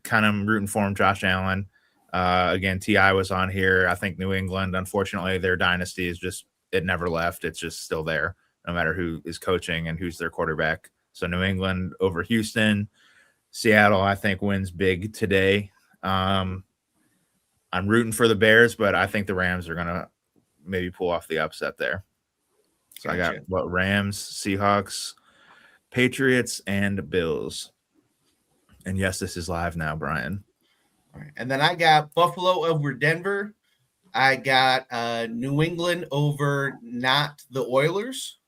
kind of rooting for him, Josh Allen. Again, T.I. was on here. I think New England, unfortunately, their dynasty is just, it never left. It's just still there, no matter who is coaching and who's their quarterback. So New England over Houston. Seattle, I think, wins big today. I'm rooting for the Bears, but I think the Rams are going to maybe pull off the upset there. So gotcha. I got Rams, Seahawks, Patriots, and Bills. And yes, this is live now, Brian. All right. And then I got Buffalo over Denver. I got New England over not the Oilers.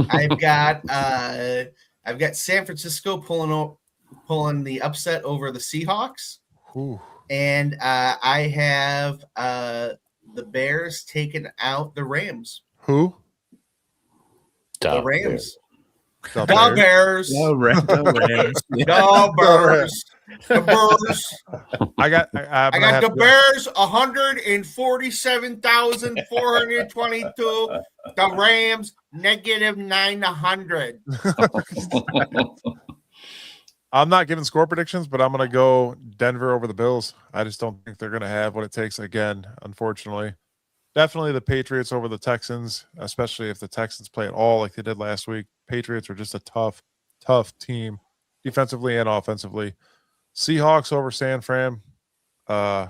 I've got San Francisco pulling the upset over the Seahawks. Ooh. And I have the Bears taking out the Rams. Who? The Rams. The Bears. The Rams. The Bears. The Bears. I got the Bears 147,422. The Rams -900. I'm not giving score predictions, but I'm going to go Denver over the Bills. I just don't think they're going to have what it takes again, unfortunately. Definitely the Patriots over the Texans, especially if the Texans play at all like they did last week. Patriots are just a tough team, defensively and offensively. Seahawks over San Fran, and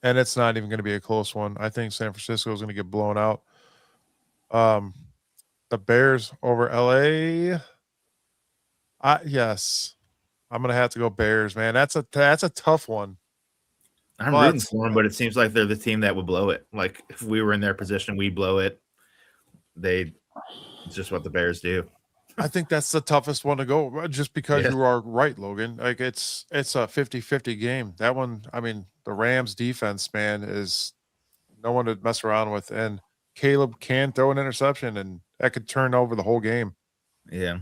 it's not even going to be a close one. I think San Francisco is going to get blown out. The Bears over LA. Yes, I'm going to have to go Bears, man. That's a tough one. I'm rooting for them, but it seems like they're the team that would blow it. Like if we were in their position, we blow it. It's just what the Bears do. I think that's the toughest one to go, just because you are right, Logan. Like it's a 50-50 game. That one, I mean, the Rams defense, man, is no one to mess around with. And Caleb can throw an interception, and that could turn over the whole game. Yeah.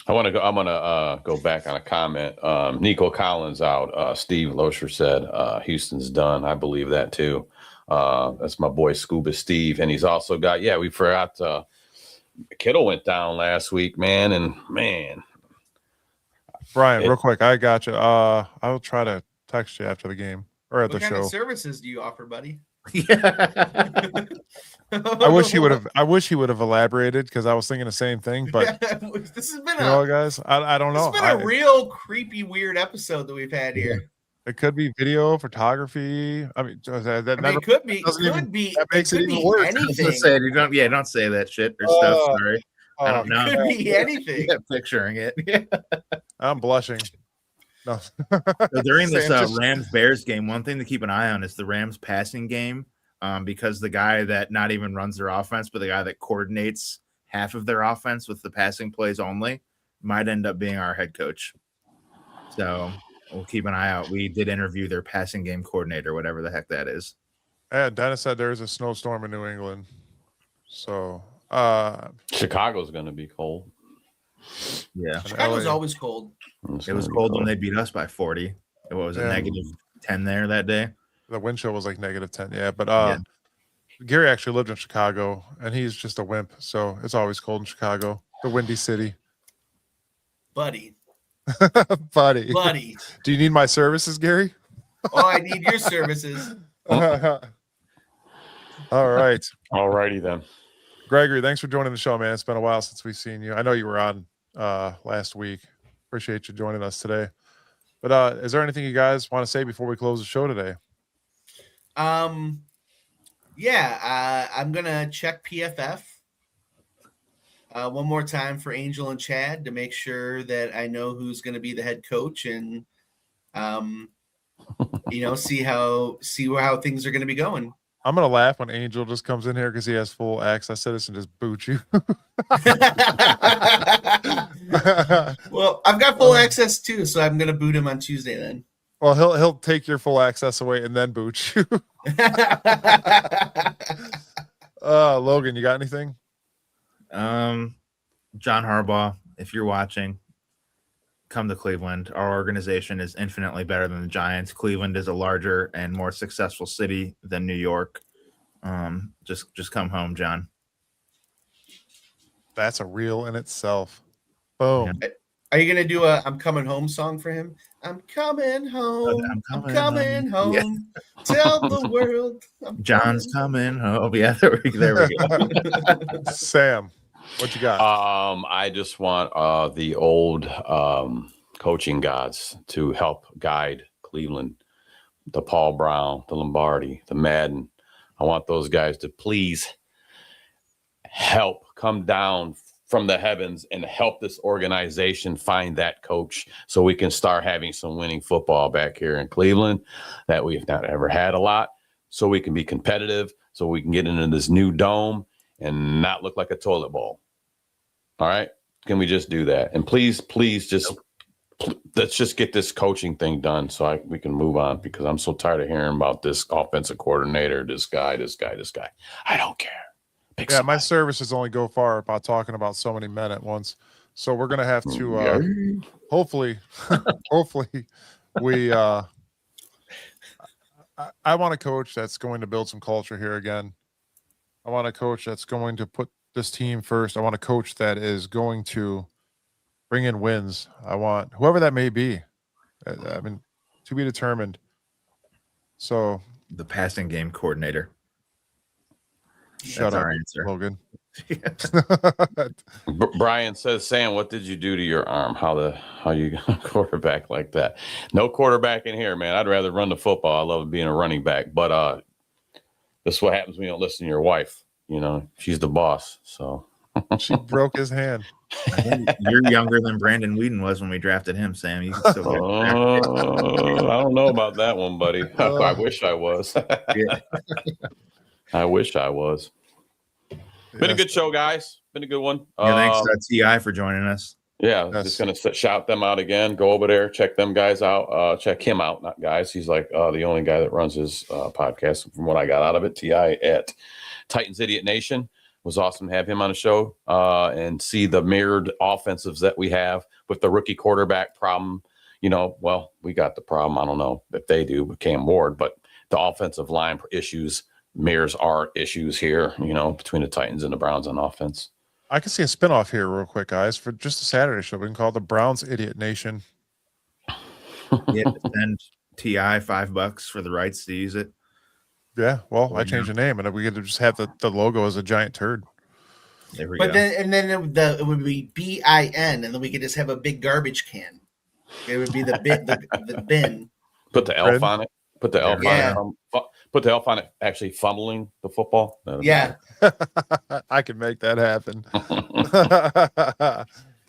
I'm gonna go back on a comment. Nico Collins out. Steve Loescher said Houston's done. I believe that too. That's my boy Scuba Steve, and he's also got. Yeah, we forgot. Kittle went down last week, man, and man. Brian, real quick, I got you. I will try to text you after the game or at the show. What kind of services do you offer, buddy? Yeah. I wish he would have elaborated, because I was thinking the same thing. But this has been guys, I don't know. It's been a real creepy, weird episode that we've had here. It could be video, photography. I mean, it could be. That makes it even worse. Anything. Don't say that shit or stuff. Sorry, I don't know. It could be anything. Picturing it. I'm blushing. No. So during this Rams Bears game, one thing to keep an eye on is the Rams passing game, because the guy that not even runs their offense, but the guy that coordinates half of their offense with the passing plays only might end up being our head coach. So we'll keep an eye out. We did interview their passing game coordinator, whatever the heck that is. Yeah, Dennis said there's a snowstorm in New England. So Chicago's going to be cold. Yeah. Chicago's always cold. It was cold when they beat us by 40. What was it, negative 10 there that day? The wind chill was like negative 10. Yeah, but Gary actually lived in Chicago, and he's just a wimp. So it's always cold in Chicago, the Windy City. Buddy. Buddy. Do you need my services, Gary? Oh, I need your services. All right. All righty then. Gregory, thanks for joining the show, man. It's been a while since we've seen you. I know you were on last week. Appreciate you joining us today. But is there anything you guys want to say before we close the show today? Yeah, I'm gonna check PFF one more time for Angel and Chad to make sure that I know who's going to be the head coach, and see how things are going to be going. I'm gonna laugh when Angel just comes in here because he has full access to this and just boot you. Well, I've got full access too, so I'm gonna boot him on Tuesday then. Well, he'll take your full access away and then boot you. Logan, you got anything? John Harbaugh, if you're watching, come to Cleveland. Our organization is infinitely better than the Giants. Cleveland is a larger and more successful city than New York. Just come home, John. That's a reel in itself. Boom. Yeah. Are you gonna do a "I'm coming home" song for him? I'm coming home. I'm coming home. Yeah. Tell the world. John's coming home. Yeah, there we go. Sam, what you got? I just want the old coaching gods to help guide Cleveland, the Paul Brown, the Lombardi, the Madden. I want those guys to please help come down from the heavens and help this organization find that coach so we can start having some winning football back here in Cleveland that we've not ever had a lot, so we can be competitive, so we can get into this new dome and not look like a toilet bowl. All right? Can we just do that? And please, let's just get this coaching thing done so we can move on, because I'm so tired of hearing about this offensive coordinator, this guy. I don't care. My services only go far about talking about so many men at once. So we're going to have to hopefully we I want a coach that's going to build some culture here again. I want a coach that's going to put this team first. I want a coach that is going to bring in wins. I want whoever that may be. I mean, to be determined. So the passing game coordinator. Shut up, Logan. Brian says, Sam, what did you do to your arm? How you got a quarterback like that? No quarterback in here, man. I'd rather run the football. I love being a running back. But this is what happens when you don't listen to your wife. You know, she's the boss. So she broke his hand. You're younger than Brandon Whedon was when we drafted him, Sam. You can still I don't know about that one, buddy. I wish I was. Yeah. I wish I was. Been a good show, guys. Been a good one. Yeah, thanks TI for joining us. Yeah, just going to shout them out again. Go over there, check them guys out. Check him out, not guys. He's like the only guy that runs his podcast from what I got out of it. TI at Titans Idiot Nation. It was awesome to have him on the show and see the mirrored offensives that we have with the rookie quarterback problem. You know, well, we got the problem. I don't know if they do with Cam Ward, but the offensive line issues mirrors our issues here, you know, between the Titans and the Browns on offense. I can see a spinoff here real quick, guys, for just a Saturday show. We can call it the Browns Idiot Nation. Yeah, send TI $5 for the rights to use it. Yeah, well, I changed the name, and we could just have the logo as a giant turd. There we go. Then it would be BIN, and then we could just have a big garbage can. It would be the bin. Put the elf on it. Put the elf on it. Put the elf on it, actually fumbling the football. Yeah. I can make that happen.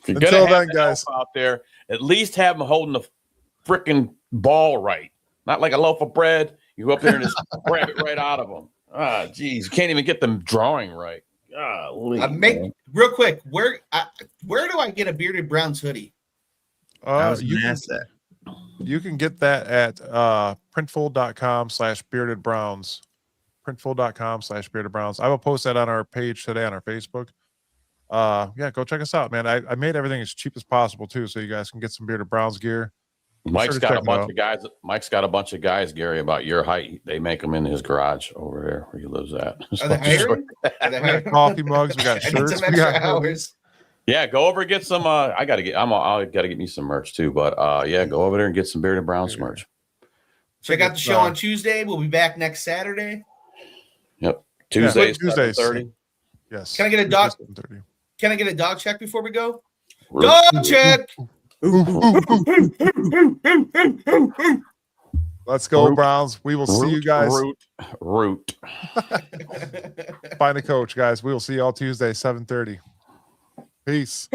Until then, guys, out there, at least have them holding the freaking ball right. Not like a loaf of bread. You go up there and just grab it right out of them. Ah, geez. You can't even get them drawing right. Real quick, where do I get a Bearded Browns hoodie? You can get that at printful.com/beardedbrowns. Printful.com/beardedbrowns. I will post that on our page today on our Facebook. Yeah, go check us out, man. I made everything as cheap as possible too, so you guys can get some Bearded Browns gear. Mike's got a bunch of guys. Mike's got a bunch of guys, Gary, about your height. They make them in his garage over there where he lives at. Are they hiring? We got coffee mugs. We got shirts. We got hours. Yeah, go over and get some. I gotta get me some merch too. But yeah, go over there and get some Bearded Browns merch. Check out the show on Tuesday. We'll be back next Saturday. Yep, Tuesdays. 7:30. Yes. Can I get a dog? Can I get a dog check before we go? Dog check. Let's go, Browns. We will see you guys. Root. Find a coach, guys. We will see you all Tuesday, 7:30. Peace.